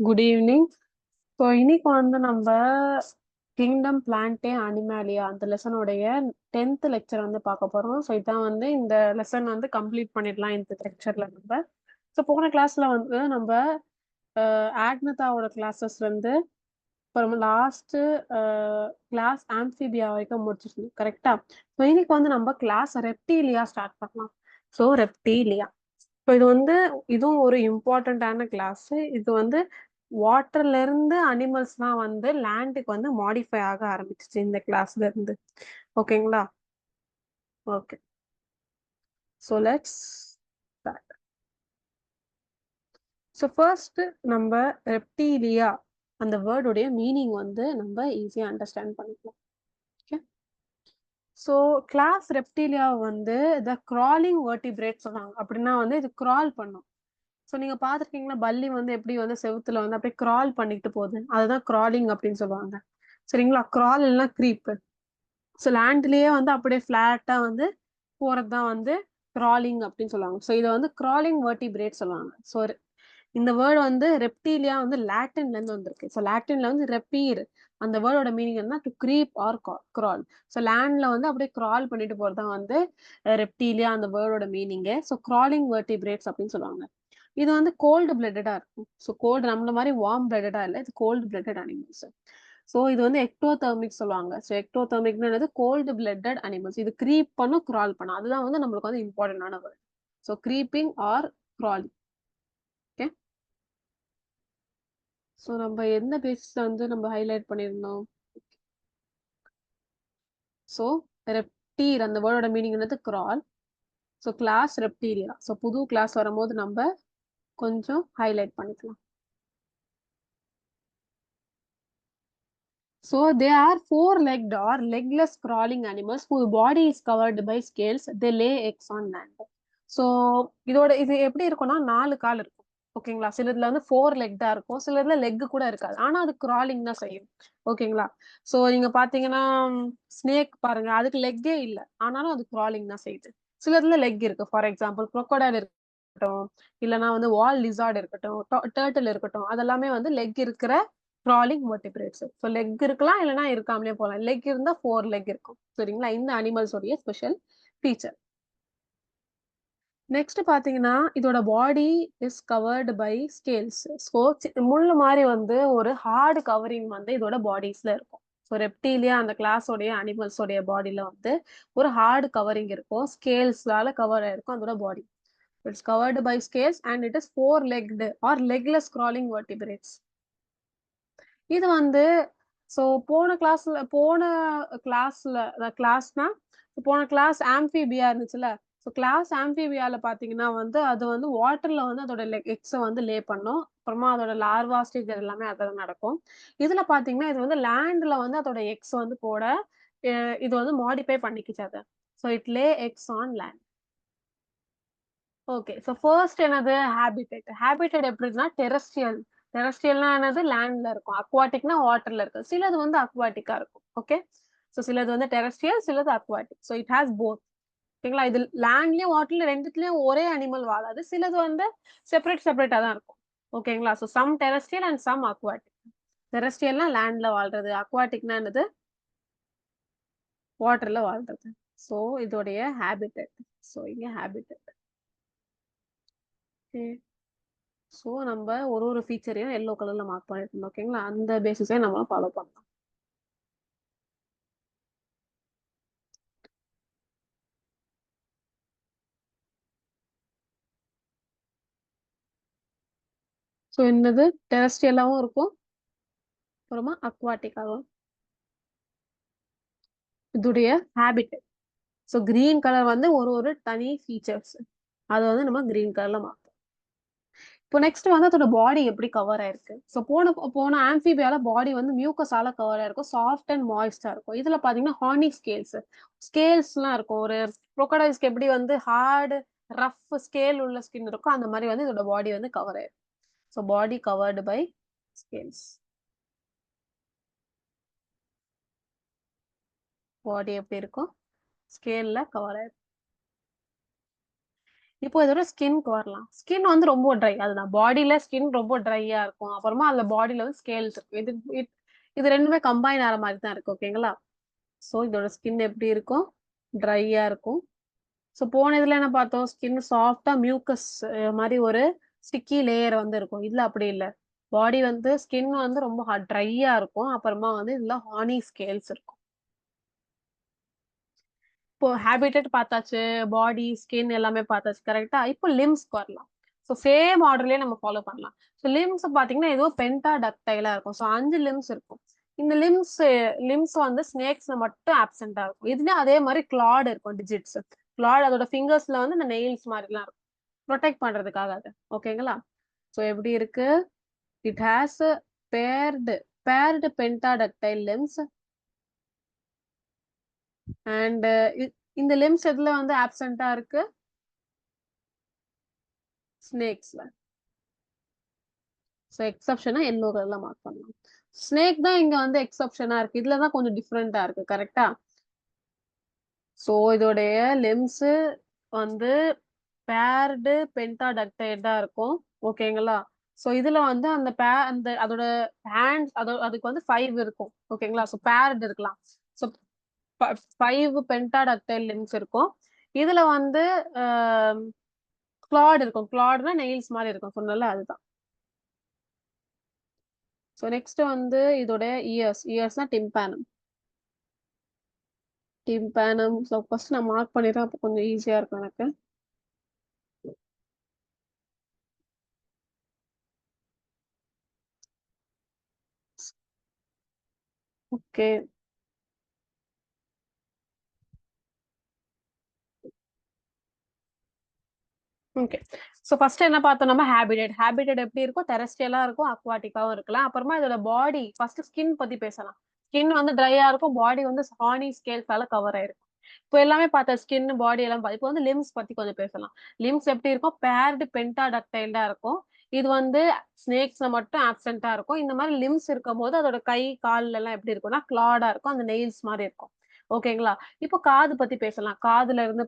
Good evening. So இன்னைக்கு வந்து நம்ம கிங்டம் பிளான்டே அனிமாலியா அந்த லெசனுடைய 10th லெக்சர் வந்து பார்க்க போறோம். ஸோ இதான் வந்து இந்த லெசன் வந்து கம்ப்ளீட் பண்ணிடலாம் இந்த லெக்சர்ல நம்ம. ஸோ போன கிளாஸ்ல வந்து நம்ம ஆக்னதாவோட கிளாஸஸ் வந்து அப்புறம் லாஸ்ட் கிளாஸ் ஆம்ஃபிபியா வரைக்கும் முடிச்சிருக்கோம், கரெக்டா? ஸோ இன்னைக்கு வந்து நம்ம கிளாஸ் ரெப்டீலியா ஸ்டார்ட் பண்ணலாம். ஸோ ரெப்டீலியா, ஸோ இது வந்து இதுவும் ஒரு இம்பார்ட்டண்ட்டான கிளாஸ். இது வந்து வாட்டர்ல இருந்து அனிமல்ஸ்லாம் வந்து லேண்டுக்கு வந்து மாடிஃபை ஆக ஆரம்பிச்சிச்சு இந்த கிளாஸ்ல இருந்து. ஓகேங்களா? Okay, so let's start. So first நம்ம ரெப்டீலியா அந்த வேர்டுடைய மீனிங் வந்து நம்ம ஈஸியா அண்டர்ஸ்டாண்ட் பண்ணிக்கலாம். ஓகே, ஸோ கிளாஸ் ரெப்டீலியா வந்து த கிராலிங் வெர்டிபிரேட் சொன்னாங்க. அப்படின்னா வந்து இது கிரால் பண்ணும். ஸோ நீங்க பாத்திருக்கீங்களா, பல்லி வந்து எப்படி வந்து செவுத்துல வந்து அப்படியே கிரால் பண்ணிட்டு போகுது, அதுதான் கிராலிங் அப்படின்னு சொல்லுவாங்க. சரிங்களா? கிரால் இல்லைன்னா க்ரீப். ஸோ லேண்ட்லயே வந்து அப்படியே ஃபிளாட்டா வந்து போறதுதான் வந்து கிராலிங் அப்படின்னு சொல்லுவாங்க. ஸோ இதை வந்து கிராலிங் வெர்டிபிரேட் சொல்லுவாங்க. ஸோ இந்த வேர்டு வந்து ரெப்டீலியா வந்து லாட்டின்ல இருந்து வந்திருக்கு. ஸோ லாட்டின்ல வந்து ரெப்பீர், அந்த வேர்டோட மீனிங் என்ன, to creep or crawl. So லேண்ட்ல வந்து அப்படியே கிரால் பண்ணிட்டு போறதுதான் வந்து ரெப்டீலியா அந்த வேர்டோட மீனிங். ஸோ கிராலிங் வெர்டிபிரேட்ஸ் அப்படின்னு சொல்லுவாங்க. இது வந்து கோல்டு பிளட்டடா இருக்கும். ஸோ கோல்டு நம்மள மாதிரி வார்ம் பிளட்டடா இல்லை, இது கோல்டு பிளட்டட் அனிமல்ஸ். ஸோ இது வந்து எக்டோதெர்மிக் சொல்லுவாங்க. ஸோ எக்டோதெர்மிக்னு கோல்டு பிளட்டட் அனிமல்ஸ். இது க்ரீப் பண்ணும், கிரால் பண்ணும். அதுதான் வந்து நம்மளுக்கு வந்து இம்பார்ட்டன்டான word. So creeping or crawling. Okay, so நம்ம எந்த பேசிஸ்ல வந்து நம்ம ஹைலைட் பண்ணியிருந்தோம்? ஸோ ரெப்டீர் அந்த வேர்டோட மீனிங் என்னது, crawl. So class Reptilia. So புது கிளாஸ் வரும்போது நம்ம கொஞ்சம் ஹைலைட் பண்ணிக்கலாம். So they are four-legged or legless crawling animals whose body is covered by scales. They lay eggs on land. So இது எப்படி இருக்கும்னா, 4 கால் இருக்கும். ஓகேங்களா? சிலதுல வந்து 4 லெக்டா இருக்கும், சிலதுல லெக் கூட இருக்காது. ஆனா அது கிராலிங் தான் செய்யும். ஓகேங்களா? ஸோ நீங்க பாத்தீங்கன்னா ஸ்னேக் பாருங்க, அதுக்கு லெக்கே இல்ல, ஆனாலும் அது கிராலிங் தான் செய்யுது. சிலதுல லெக் இருக்கு. ஃபார் எக்ஸாம்பிள் crocodile இருக்கட்டும், இல்லைன்னா வந்து வால் லிசார்ட் இருக்கட்டும், டர்ட்டில் இருக்கட்டும், அதெல்லாமே வந்து லெக் இருக்கிற கிராலிங் வெர்டிபிரேட்ஸ். ஸோ லெக் இருக்கலாம், இல்லைன்னா இருக்காமலே போகலாம். லெக் இருந்தா 4 லெக் இருக்கும். சரிங்களா? இந்த அனிமல்ஸ் உடைய ஸ்பெஷல் ஃபீச்சர். நெக்ஸ்ட் பாத்தீங்கன்னா இதோட body is covered by scales. So முள்ளு மாதிரி வந்து ஒரு ஹார்டு கவரிங் வந்து இதோட பாடிஸ்ல இருக்கும். ஸோ ரெப்டீலியா அந்த கிளாஸோடைய அனிமல்ஸோடைய பாடியில வந்து ஒரு ஹார்டு கவரிங் இருக்கும், ஸ்கேல்ஸ்லால கவர் ஆயிருக்கும் அதோட body. It's covered by scales and it is 4 legged or legless crawling vertebrates. இது வந்து ஸோ போன கிளாஸ்னா போன கிளாஸ் ஆம்ஃபிபியா இருந்துச்சுல. ஸோ கிளாஸ் ஆம்ஃபிபியால பாத்தீங்கன்னா வந்து அது வந்து வாட்டர்ல வந்து அதோட எக்ஸை வந்து லே பண்ணும். அப்புறமா அதோட லார்வா ஸ்டேஜ் எல்லாமே அதான் நடக்கும். இதுல பாத்தீங்கன்னா இது வந்து லேண்ட்ல வந்து அதோட எக்ஸ் வந்து போட இது வந்து மாடிஃபை பண்ணிக்கிச்சு அதை. So it Leh X on land. Okay, so first என்னது, ஹேபிடேட். ஹேபிடேட் எப்படின்னா டெரஸ்ட்ரியல். டெரஸ்ட்ரியல்னா என்னது, லேண்ட்ல இருக்கும். அக்வாட்டிக்னா வாட்டர்ல இருக்கு. சிலது வந்து அக்வாட்டிக்கா இருக்கும். ஓகே, ஸோ சிலது வந்து டெரஸ்ட்ரியல், சிலது aquatic. So it has both. ஓகேங்களா? இது லேண்ட்லயும் வாட்டர்ல ரெண்டுத்துலயும் ஒரே அனிமல் வாழாது. சிலது வந்து செப்பரேட்டா தான் இருக்கும். ஓகேங்களா? So some terrestrial and some aquatic. டெரஸ்ட்ரியல்னா லேண்ட்ல வாழ்றது, அக்வாட்டிக்னா என்னது, வாட்டர்ல வாழ்றது. ஸோ இதோடைய ஹேபிடேட். ஸோ இங்க ஹேபிடேட். ஸோ நம்ம ஒரு ஃபீச்சரையும் எல்லோ கலர்ல மார்க் பண்ணிருக்கோம். ஓகேங்களா? அந்த பேசிஸே நம்ம ஃபாலோ பண்ணலாம். ஸோ என்னது, டெரஸ்ட்ரியலாவும் இருக்கும், அப்புறமா அக்வாட்டிக்காகவும். இதோடைய ஹேபிட்டட். ஸோ கிரீன் கலர் வந்து ஒரு தனி ஃபீச்சர்ஸ், அதை வந்து நம்ம கிரீன் கலர்ல மாற்றோம். இப்போ நெக்ஸ்ட் வந்து அதோட பாடி எப்படி கவர் ஆயிருக்கு. ஸோ போன போன ஆம்ஃபிபியால பாடி வந்து மியூக்கஸால கவர் ஆயிருக்கும், சாஃப்ட் அண்ட் மாய்ஸ்டா இருக்கும். இதுல பாத்தீங்கன்னா ஹார்னி ஸ்கேல்ஸ்லாம் இருக்கும். ஒரு crocodiles எப்படி வந்து ஹார்டு ரஃப் ஸ்கேல் உள்ள ஸ்கின் இருக்கும், அந்த மாதிரி வந்து இதோட பாடி வந்து கவர் ஆயிருக்கும். So body covered by scales. Body எப்படி இருக்கும், ஸ்கேல்ல கவர் ஆயிருக்கும். இப்போ இதோட ஸ்கின்க்கு வரலாம். ஸ்கின் வந்து ரொம்ப ட்ரை. அதுதான் பாடியில ஸ்கின் ரொம்ப ட்ரையா இருக்கும். அப்புறமா அதுல பாடியில வந்து ஸ்கேல்ஸ் இருக்கும். இது 2மே கம்பைன் ஆற மாரி தான் இருக்கு. ஓகேங்களா? ஸோ இதோட ஸ்கின் எப்படி இருக்கும்? ட்ரையா இருக்கும். ஸோ போன இதுல என்ன பார்த்தோம்? ஸ்கின் சாஃப்ட்டா மியூக்கஸ் மாரி ஒரு ஸ்டிக்கி லேயர் வந்து இருக்கும். இதுல அப்படி இல்ல. பாடி வந்து ஸ்கின் வந்து ரொம்ப ட்ரையா இருக்கும். அப்புறமா வந்து இதுல ஹானி ஸ்கேல்ஸ் இருக்கும். இப்போ ஹேபிட்டட் பார்த்தாச்சு. பாடி, ஸ்கின் எல்லாமே பார்த்தாச்சு. கரெக்ட்டா? இப்போ லிம்ஸ்க்கு வரலாம். ஸோ சேம் ஆர்டர்லயே நம்ம ஃபாலோ பண்ணலாம். ஸோ லிம்ஸ் பார்த்தீங்கன்னா, ஏதோ பென்டாடக்டைலா இருக்கும். ஸோ 5 லிம்ஸ் இருக்கும். இந்த லிம்ஸ் வந்து ஸ்னேக்ஸ்ல மட்டும் ஆப்சென்ட்டா இருக்கும். இதுலயும் அதே மாரி கிளாட் இருக்கும் டிஜிட்ஸ். கிளாட் அதோட ஃபிங்கர்ஸ்ல வந்து இந்த நெயில்ஸ் மாரிலாம் இருக்கும். புரொடெக்ட் பண்றதுக்காக அது. ஓகேங்களா? ஸோ எப்படி இருக்கு? It has a bird bird pentadactyl limbs and இந்த லிம்ஸ் எதுல வந்து ஆப்சென்ட்டா இருக்கு? ஸ்னேக்ஸ்ல. ஸோ எக்செப்ஷனா எல்லோ கலர்ல மார்க் பண்ணலாம். ஸ்னேக் தான் இங்க வந்து எக்செப்ஷனா இருக்கு. இதுல தான் கொஞ்சம் டிஃபரெண்டா இருக்கு. கரெக்ட்டா? ஸோ இதோடைய லெம்ஸ் வந்து பேர்டு பென்டாடக்டைடா இருக்கும். ஓகேங்களா? ஸோ இதுல வந்து அந்த அதோட ஹேண்ட்ஸ் அதுக்கு வந்து 5 இருக்கும். ஓகேங்களா? ஸோ பேர்டு இருக்கலாம். ஸோ ப 5 பென்டாடக்டைல் லிம்ஸ் இருக்கும். இதுல வந்து அ கிளாட் இருக்கும். கிளாட்னா நெயில்ஸ் மாரி இருக்கும். சொன்னேன்ல அதுதான். ஸோ நெக்ஸ்ட் வந்து இதோட இயர்ஸ்னா டிம்பானம். டிம்பானம். ஸோ ஃபர்ஸ்ட் நான் மார்க் பண்ணிடுறேன். அப்போ கொஞ்சம் ஈஸியா இருக்கும் எனக்கு. ஓகே. ஓகே. ஸோ ஃபர்ஸ்ட் என்ன பார்த்தோம் நம்ம ஹேபிடேட். ஹேபிடேட் எப்படி இருக்கும்? டெரஸ்ட்ரியலா இருக்கும், அக்வாட்டிக்காவும் இருக்கலாம். அப்புறமா இதோட பாடி ஃபர்ஸ்ட் ஸ்கின் பத்தி பேசலாம். ஸ்கின் வந்து ட்ரையா இருக்கும். பாடி வந்து ஹானி ஸ்கேல்ஸால கவர் ஆயிருக்கும். இப்போ எல்லாமே பார்த்தா ஸ்கின், பாடி எல்லாம் இப்போ வந்து லிம்ஸ் பத்தி கொஞ்சம் பேசலாம். லிம்ஸ் எப்படி இருக்கும்? பேர்டு பென்டாடக்டைல்டா இருக்கும். இது வந்து ஸ்னேக்ஸ்ல மட்டும் ஆப்சென்ட்டா இருக்கும். இந்த மாரி லிம்ஸ் இருக்கும்போது அதோட கை, கால்ல எல்லாம் எப்படி இருக்கும்னா, கிளாடா இருக்கும். அந்த நெயில்ஸ் மாரி இருக்கும். ஓகேங்களா? இப்போ காது பத்தி பேசலாம். காதுல இருந்து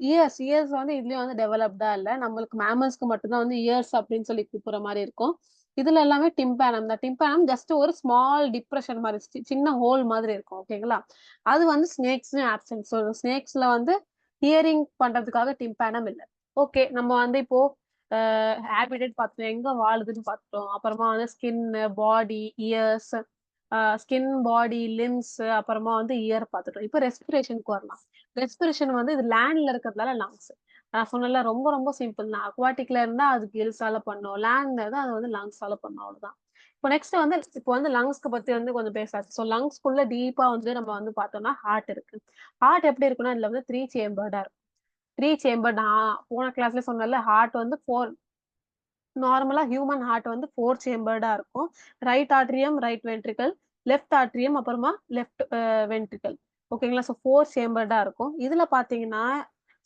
இயர்ஸ் வந்து இதுலயும் வந்து டெவலப்டா இல்ல. நம்மளுக்கு மேமல்ஸ்க்கு மட்டும் தான் வந்து இயர்ஸ் அப்படின்னு சொல்லி கூப்பிடுற மாரி இருக்கும். இதுல எல்லாமே டிம்பானம் தான். டிம்பானம் ஜஸ்ட் ஒரு ஸ்மால் டிப்ரஷன் மாரி சின்ன ஹோல் மாதிரி இருக்கும். ஓகேங்களா? அது வந்து ஸ்னேக்ஸ்லயும் ஆப்சென்ட். ஸோ ஸ்னேக்ஸ்ல வந்து ஹியரிங் பண்றதுக்காக டிம்பானம் இல்ல. ஓகே. நம்ம வந்து இப்போ அ ஹேபிடேட் பார்த்துட்டோம். எங்க வாழுதுன்னு பார்த்துட்டோம். அப்புறமா வந்து ஸ்கின்னு, பாடி, இயர்ஸ் ஸ்கின், பாடி, லிம்ஸ் அப்புறமா வந்து இயர் பார்த்துட்டோம். இப்ப ரெஸ்பிரேஷனுக்கு வரலாம். ரெஸ்பிரேஷன் வந்து இது லேண்ட்ல இருக்கிறதுனால லங்ஸ். நான் சொன்னேன்ல ரொம்ப ரொம்ப சிம்பிள் தான். அக்வாட்டிக்ல இருந்தா அது கில்ஸால பண்ணும். லேண்ட்ல இருந்தா அது வந்து லங்ஸால பண்ணும் அவ்வளவுதான். இப்போ வந்து லங்ஸ்க்கு பத்தி வந்து கொஞ்சம் பேசாச்சு. ஸோ லங்ஸ்க்குள்ள டீப்பா வந்து நம்ம வந்து பார்த்தோம்னா ஹார்ட் இருக்கு. ஹார்ட் எப்படி இருக்குன்னா, இதுல வந்து 3 சேம்பர்டா இருக்கும். 3 சேம்பர் நான் போன கிளாஸ்ல சொன்னேன்ல, ஹார்ட் வந்து 4 நார்மலா ஹியூமன் ஹார்ட் வந்து 4 சேம்பர்டா இருக்கும். Right atrium, right ventricle, left atrium, அப்புறமா லெஃப்ட் வென்ட்ரிக்கிள். ஓகேங்களா? ஸோ 4 சேம்பர்டா இருக்கும். இதுல பார்த்தீங்கன்னா,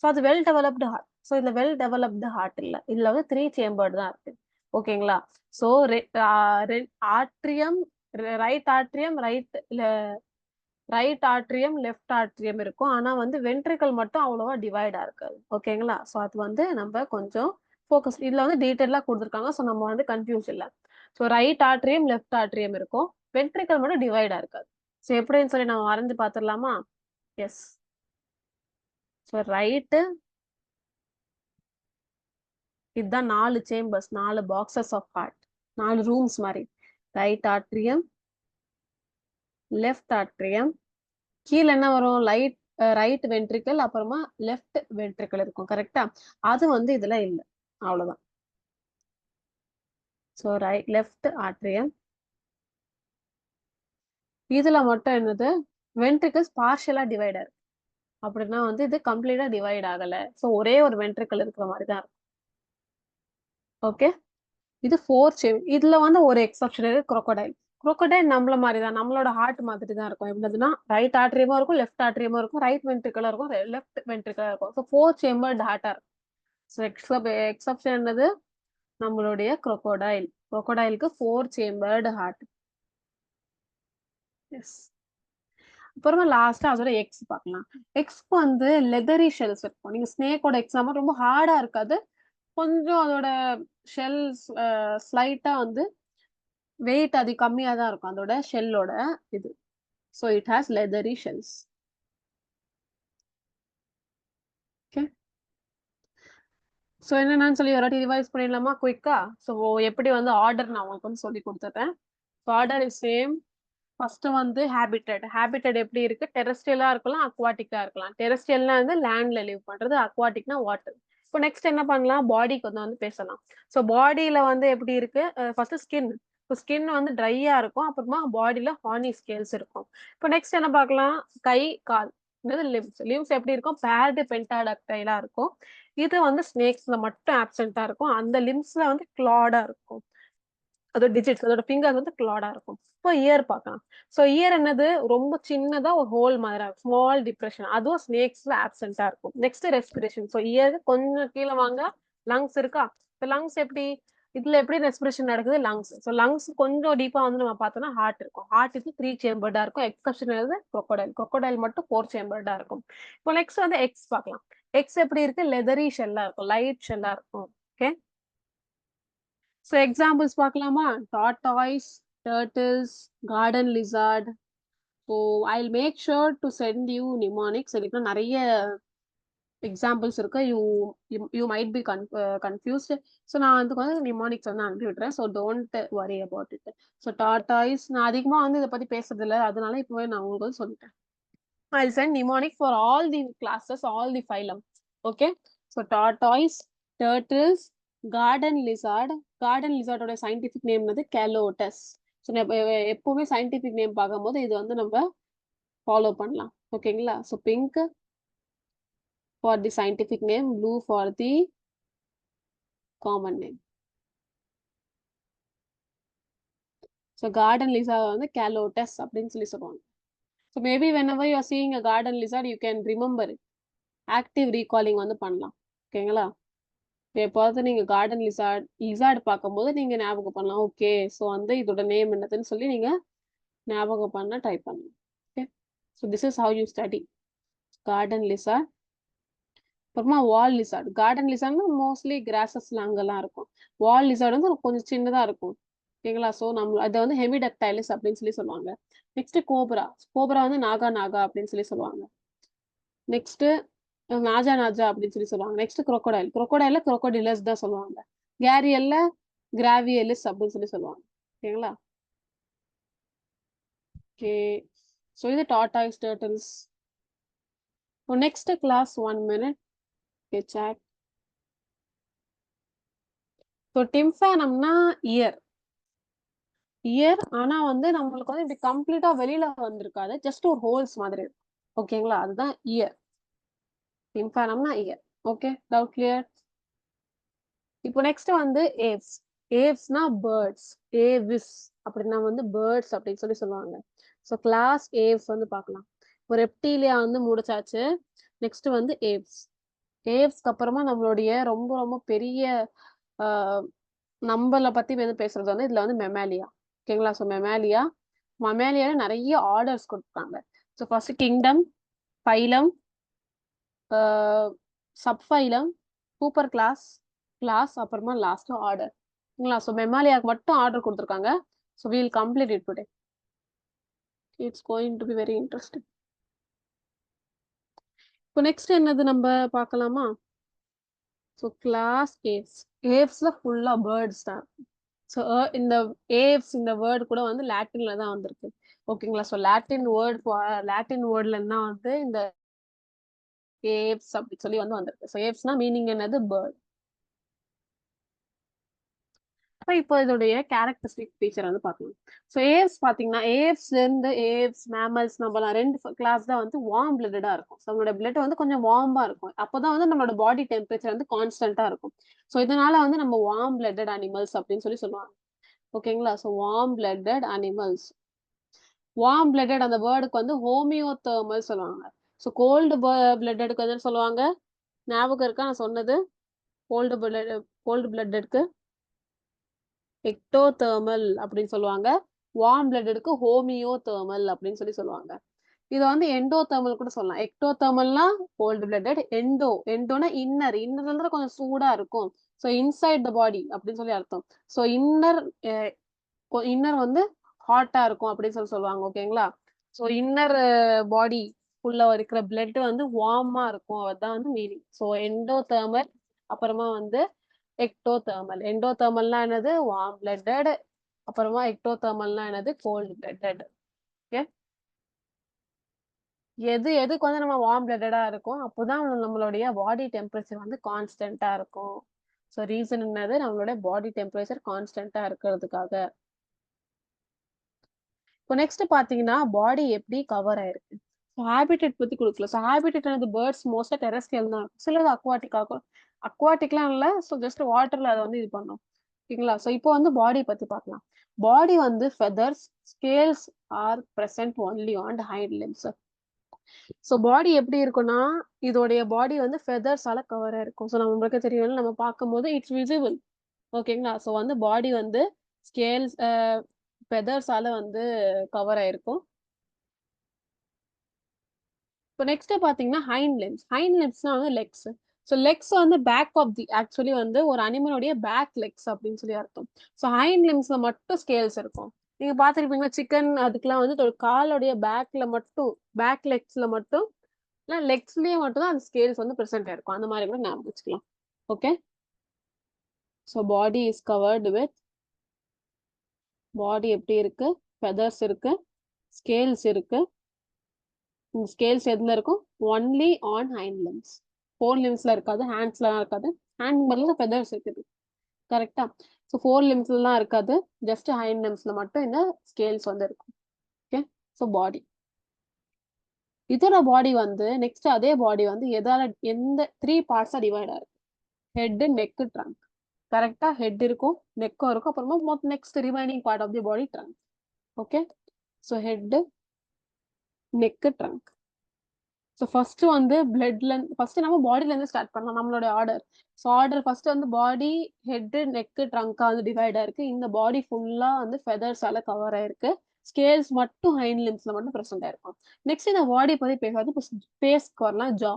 ஸோ அது வெல் டெவலப்டு ஹார்ட். ஸோ இதுல வெல் டெவலப்டு ஹார்ட் இல்ல. இதுல வந்து 3 சேம்பர்டு தான் இருக்கு. ஓகேங்களா? ஸோ ரெ ஆ ரெ atrium, right atrium, right atrium, left atrium இருக்கும். ஆனா வந்து வென்ட்ரிக்கிள் மட்டும் அவ்வளவா டிவைடா இருக்காது. ஓகேங்களா? ஸோ அது வந்து நம்ம கொஞ்சம் இதுல வந்து டீட்டெயிலா குடுத்துருக்காங்க. ஸோ நம்ம வந்து கன்ஃப்யூஸ் இல்ல. So right atrium, left atrium இருக்கும். வென்ட்ரிக்கிள் மட்டும் டிவைடா இருக்காது. ஸோ எப்படின்னு சொல்லி நம்ம வரைஞ்சு பார்த்துடலாமா? எஸ். ஸோ இதுதான் 4 chambers, 4 boxes of heart. 4 rooms மாரி. ரைட் ஆட்ரியம், லெஃப்ட் ஆட்ரியம், கீழ என்ன வரும்? ரைட் வென்ட்ரிக்கிள் அப்புறமா லெஃப்ட் வென்ட்ரிக்கிள் இருக்கும். கரெக்ட்டா? அது வந்து இதுல இல்ல. அவ்வளவுதான். So left atrium. இதுல மட்டும் என்னது? வென்ட்ரிக்கிள்ஸ் பார்ஷியலா டிவைட் ஆயிருக்கு. அப்படின்னா வந்து இது கம்ப்ளீட்டா டிவைட் ஆகல. சோ ஒரே ஒரு வென்ட்ரிக்கிள் இருக்கிற மாரி தான் இருக்கும். ஓகே. இது 4 இதுல வந்து ஒரு எக்ஸெப்ஷன் இருக்கு. குரோக்கோடைல். குரோக்கோடைல் நம்மள மாரி தான். நம்மளோட ஹார்ட் மாதிரி தான் இருக்கும். எப்படின்னா ரைட் ஆட்ரியமும் இருக்கும், லெஃப்ட் ஆட்ரியமும் இருக்கும், ரைட் வென்ட்ரிக்கிளும் இருக்கும், லெஃப்ட் வென்ட்ரிக்கிளும் இருக்கும். சோ 4 சேம்பர்ட் ஹார்ட்டா இருக்கும். சோ எக்ஸெப்ஷன் என்னது? நம்மளுடைய crocodile. crocodileக்கு 4 சேம்பர்டு ஹார்ட். எஸ். அப்புறமா லாஸ்டா அதோட எக்ஸ் பார்க்கலாம். எக்ஸ்க்கு வந்து லெதரி ஷெல்ஸ் இருக்கும். நீங்க ஸ்னேக்கோட எக்ஸாம்பிள் ரொம்ப ஹார்டா இருக்காது. கொஞ்சம் அதோட ஷெல்ஸ் ஸ்லைட்டா வந்து வெயிட் அது கம்மியா தான் இருக்கும். அதோட ஷெல்லோட இது. So it has leathery shells. Okay. So என்னென்னு சொல்லி ஒரு வாட்டி ரிவைஸ் பண்ணிடலாமா குயிக்கா? ஸோ எப்படி வந்து ஆர்டர் நான் உங்களுக்கு வந்து சொல்லி கொடுத்துட்டேன். Order is same. ஃபர்ஸ்ட் வந்து ஹேபிட்டட். ஹேபிட்டட் எப்படி இருக்கு? டெரெஸ்ட்ரியலா இருக்கலாம், அக்வாட்டிக்கா இருக்கலாம். டெரெஸ்ட்ரியல்னா வந்து லேண்ட்ல லிவ் பண்றது, அக்வாட்டிக்னா வாட்டர். இப்போ நெக்ஸ்ட் என்ன பண்ணலாம்? பாடிக்கு வந்து பேசலாம். ஸோ பாடியில வந்து எப்படி இருக்கு? First skin. இப்போ ஸ்கின் வந்து ட்ரையா இருக்கும். அப்புறமா பாடியில ஹார்னி ஸ்கேல்ஸ் இருக்கும். இப்போ நெக்ஸ்ட் என்ன பார்க்கலாம்? கை, கால். லிம்ஸ். லிம்ஸ் எப்படி இருக்கும்? பேர்டு பென்டாடக்டைலா இருக்கும். இது வந்து ஸ்னேக்ஸ்ல மட்டும் ஆப்சென்ட்டா இருக்கும். அந்த லிம்ஸ்ல வந்து கிளாடா இருக்கும். அதோட டிஜிட்ஸ், அதோட ஃபிங்கர்ஸ் வந்து கிளாடா இருக்கும். இப்போ இயர் பார்க்கலாம். ஸோ இயர் என்னது? ரொம்ப சின்னதா ஒரு ஹோல் மாதிரி இருக்கும். Small depression. அதுவும் ஸ்னேக்ஸ்ல ஆப்சென்ட்டா இருக்கும். Next respiration. ஸோ இயர் கொஞ்சம் கீழ வாங்க. லங்ஸ் இருக்கா? இப்போ லங்ஸ் எப்படி? இதுல எப்படி ரெஸ்பிரேஷன் நடக்குது? லங்ஸ். ஸோ லங்ஸ் கொஞ்சம் டீப்பா வந்து நம்ம பார்த்தோம்னா ஹார்ட் இருக்கும். ஹார்ட் இது 3 சேம்பர்டா இருக்கும். எக்ஸெப்ஷன் என்னது? crocodile. crocodile மட்டும் 4 சேம்பர்டா இருக்கும். இப்போ நெக்ஸ்ட் வந்து எக்ஸ் பார்க்கலாம். எக்ஸ் எப்படி இருக்கு? லெதரி ஷெல்லா இருக்கும். லைட் ஷெல்லா இருக்கும். ஓகே. ஸோ எக்ஸாம்பிள்ஸ் பார்க்கலாமா? Tortoise, turtles, garden lizard. So I'll make sure to send you mnemonics. இதுக்கு நிறைய எக்ஸாம்பிள்ஸ் இருக்கு. You might be confused. So நான் வந்து நிமானிக்ஸ் வந்து அனுப்பி விட்டுறேன். So don't worry about it. So tortoise நான் அதிகமா வந்து இதை பத்தி பேசுறது இல்லை. அதனால இப்போவே நான் உங்களுக்கு வந்து சொல்லிட்டேன். I'll send mnemonic for all the classes, all the phylum. Okay. So tortoise, turtles, garden lizard. Garden lizard ஓட scientific name வந்து Calotus. So எப்பவுமே scientific name பார்க்கும்போது இது வந்து நம்ம ஃபாலோ பண்ணலாம். ஓகேங்களா? So pink for the scientific name, blue for the common name. So garden lizard வந்து Calotus அப்படின்னு சொல்லி சொல்லுவாங்க. So maybe whenever you are seeing a garden lizard, you can remember it. Active recalling வந்து பண்ணலாம். ஓகேங்களா? எப்போது நீங்க கார்டன் லிசார்ட் பார்க்கும்போது நீங்க ஞாபகம் பண்ணலாம். ஓகே. ஸோ வந்து இதோட நேம் என்னதுன்னு சொல்லி நீங்க ஞாபகம் பண்ண ட்ரை பண்ணலாம். Okay. So this is how you study garden lizard. அப்புறமா வால் லிசார்ட். கார்டன் லிசார்ட்னா மோஸ்ட்லி கிராசஸ்ல அங்கெல்லாம் இருக்கும். வால் லிசார்ட் வந்து கொஞ்சம் சின்னதா இருக்கும். ஓகேங்களா? ஸோ நம்ம அதை வந்து ஹெமிடக்டைலிஸ் அப்படின்னு சொல்லி சொல்லுவாங்க. Next cobra. கோப்ரா வந்து நாகா நாகா அப்படின்னு சொல்லி சொல்லுவாங்க. நெக்ஸ்ட் நாஜா நாஜா அப்படின்னு சொல்லி சொல்லுவாங்க. Next crocodile. crocodileல crocodilus தான் சொல்லுவாங்க. கேரியல்ல கிராவியலிஸ் அப்படின்னு சொல்லி சொல்லுவாங்க. ஓகேங்களா? ஓகே. ஸோ இது tortoise, turtles. Next class 1 minute. Okay chart. So டிம்ஃபானம்னா இயர். இயர் ஆனா வந்து நம்மளுக்கு வந்து இப்படி கம்ப்ளீட்டா வெளியில வந்திருக்காது. ஜஸ்ட் ஒரு ஹோல்ஸ் மாதிரி இருக்கும். ஓகேங்களா? அதுதான் இயர். டிம்ஃபானம்னா இயர். ஓகே. Doubt clear? இப்போ நெக்ஸ்ட் வந்து ஏவ்ஸ். ஏவ்ஸ்னா பேர்ட்ஸ். ஏவிஸ் அப்படின்னா வந்து பேர்ட்ஸ் அப்படின்னு சொல்லி சொல்லுவாங்க. ஸோ கிளாஸ் ஏவ்ஸ் வந்து பார்க்கலாம். இப்போ ரெப்டீலியா வந்து முடிச்சாச்சு. நெக்ஸ்ட் வந்து ஏவ்ஸ். ஏவ்ஸ்க்கு அப்புறமா நம்மளுடைய ரொம்ப ரொம்ப பெரிய நம்மளை பத்தி வந்து பேசுறது வந்து இதுல வந்து மெமாலியா. ஓகேங்களா? ஸோ மெமாலியால நிறைய ஆர்டர்ஸ் கொடுப்பாங்க. So first kingdom, phylum, subphylum, super class, அப்புறமா லாஸ்ட் ஆர்டர். ஓகேங்களா? ஸோ மெமாலியாக்கு மட்டும் ஆர்டர் கொடுத்துருக்காங்க. So we'll complete it today. It's going to be very interesting. இப்போ நெக்ஸ்ட் என்னது நம்ம பார்க்கலாமா? So class Aves. ஏவ்ஸ்ல ஃபுல்லா பேர்ட்ஸ் தான். ஸோ இந்த ஏவ்ஸ் இந்த வேர்டு கூட வந்து லாட்டின்ல தான் வந்திருக்கு. ஓகேங்களா? ஸோ லாட்டின் வேர்ட்ல இருந்தா வந்து இந்த ஏவ்ஸ் அப்படி சொல்லி வந்து வந்திருக்கு. ஸோ ஏவ்ஸ்னா மீனிங் என்னது? பேர்ட். இப்போ இதோடைய கேரக்டரிஸ்டிக் ஃபீச்சர் வந்து பார்க்கலாம். ஸோ ஏவ்ஸ் பார்த்தீங்கன்னா ஏவ்ஸ் மேமல்ஸ் நம்மலாம் 2 கிளாஸ் தான் வந்து வார்ம் பிளட்டடா இருக்கும். ஸோ நம்மளோட பிளட் வந்து கொஞ்சம் வார்மா இருக்கும். அப்போதான் வந்து நம்மளோட பாடி டெம்பரேச்சர் வந்து கான்ஸ்டன்டா இருக்கும். ஸோ இதனால வந்து நம்ம வார்ம் பிளட்டட் அனிமல்ஸ் அப்படின்னு சொல்லி சொல்லுவாங்க. ஓகேங்களா? So warm blooded animals. Warm blooded அந்த வேர்டுக்கு வந்து ஹோமியோதெர்மல் சொல்லுவாங்க. ஸோ கோல்டு பிளட்டடுக்கு எதுன்னு சொல்லுவாங்க? ஞாபகம் இருக்கா நான் சொன்னது? கோல்டு பிளட்டடுக்கு எக்டோதெர்மல் அப்படின்னு சொல்லுவாங்க. வார்ம் பிளட்டடுக்கு ஹோமியோதெர்மல் அப்படின்னு சொல்லி சொல்லுவாங்க. இத வந்து எண்டோதெர்மல் கூட சொல்லலாம். எக்டோதெர்மல்னா கோல்ட் பிளட்டட், எண்டோனா இன்னர்ல கொஞ்சம் சூடா இருக்கும். ஸோ இன்சைட் த பாடி அப்படின்னு சொல்லி அர்த்தம். ஸோ இன்னர் வந்து ஹாட்டா இருக்கும் அப்படின்னு சொல்லுவாங்க. ஓகேங்களா? ஸோ இன்னர் பாடி உள்ள இருக்கிற பிளட் வந்து வார்மா இருக்கும். அதான் வந்து மீனிங். ஸோ எண்டோதெர்மல், அப்புறமா வந்து எக்டோதெர்மல். எண்டோதெர்மல்னா என்னது? Warm blooded. அப்புறமா எக்டோதெர்மல்னா என்னது? Cold blooded. ஓகே. எதுக்கு வந்து நம்ம வார்ம் பிளட்டடா இருக்கும், அப்போதான் நம்மளுடைய பாடி டெம்பரேச்சர் வந்து கான்ஸ்டன்டா இருக்கும். ஸோ ரீசன் என்னது? நம்மளோட பாடி டெம்பரேச்சர் கான்ஸ்டன்டா இருக்கிறதுக்காக. இப்போ நெக்ஸ்ட் பாத்தீங்கன்னா பாடி எப்படி கவர் ஆயிருக்கு. ஹாபிடேட் பத்தி கொடுக்கல. ஸோ ஹாபிடேட் வந்து பேர்ட்ஸ் மோஸ்டா டெரஸ்ட்ரியல் தான் இருக்கும். சிலது அக்வாட்டிக் ஆகும். அக்வாட்டிக்லாம் இல்ல. ஸோ ஜஸ்ட் வாட்டர்ல அதை வந்து இது பண்ணும். ஓகேங்களா? ஸோ இப்போ வந்து பாடி பத்தி பார்க்கலாம். பாடி வந்து feathers, scales R present only on hind limbs. So body எப்படி இருக்கும்னா, இதோடைய பாடி வந்து ஃபெதர்ஸால கவர் ஆயிருக்கும். ஸோ நம்மளுக்கு தெரியும், நம்ம பார்க்கும்போது இட்ஸ் விசிபிள். ஓகேங்களா? ஸோ வந்து பாடி வந்து ஸ்கேல்ஸ் ஃபெதர்ஸால வந்து கவர் ஆயிருக்கும். இப்போ நெக்ஸ்ட் பாத்தீங்கன்னா ஹைண்ட் லிம்ஸ். ஹைண்ட் லிம்ஸ்னா வந்து லெக்ஸ். ஸோ லெக்ஸ் வந்து பேக் ஆஃப் தி ஆக்சுவலி வந்து ஒரு அனிமலுடைய பேக் லெக்ஸ் அப்படின்னு சொல்லி அர்த்தம். ஸோ ஹைண்ட் லிம்ஸ்ல மட்டும் ஸ்கேல்ஸ் இருக்கும். நீங்க பாத்திருப்பீங்களா, சிக்கன் அதுக்கெல்லாம் வந்து காலோடைய பேக்ல மட்டும், பேக் லெக்ஸ்ல மட்டும், இல்ல லெக்ஸ்லயே மட்டும் தான் அந்த ஸ்கேல்ஸ் வந்து பிரசன்ட் ஆயிருக்கும். அந்த மாதிரி கூட ஞாபகம் வச்சுக்கலாம். Okay. So body is covered with, body எப்படி இருக்கு? ஃபெதர்ஸ் இருக்கு, ஸ்கேல்ஸ் இருக்கு. இந்த ஸ்கேல்ஸ் எதுல இருக்கும்? Only on hind limbs. Fore லிம்ஸ்ல இருக்காது, ஹேண்ட்ஸ்லாம் இருக்காது. ஹேண்ட் பதில் ஃபெதர்ஸ் இருக்குது. கரெக்டா? ஸோ ஃபோர் லிம்ஸ்லாம் இருக்காது. ஜஸ்ட் ஹைண்ட் லிம்ஸ்ல மட்டும் இந்த ஸ்கேல்ஸ் வந்து இருக்கும். ஓகே. ஸோ பாடி, இதோட பாடி வந்து நெக்ஸ்ட் அதே பாடி வந்து எந்த 3 பார்ட்ஸா டிவைட் ஆயிருக்கு? Head, neck, trunk. கரெக்டா? ஹெட் இருக்கும், நெக்கும் இருக்கும், அப்புறமா next remaining part of the body trunk. Okay. So head, neck, trunk. So first வந்து ஃபர்ஸ்ட் நம்ம பாடில இருந்து ஸ்டார்ட் பண்ணலாம் நம்மளோட ஆர்டர். ஸோ ஆர்டர் ஃபர்ஸ்ட் வந்து பாடி, ஹெட், நெக், ட்ரங்கா வந்து டிவைட் ஆயிருக்கு. இந்த பாடி ஃபுல்லா வந்து ஃபெதர்ஸால கவர் ஆயிருக்கு. ஸ்கேல்ஸ் மட்டும் ஹைண்ட் லிம்ஸ்ல மட்டும் பிரசன்ட் ஆயிருக்கும். நெக்ஸ்ட் இந்த பாடி பத்தி பேசாது. ஃபேஸ்க்கு வரலாம், ஜா.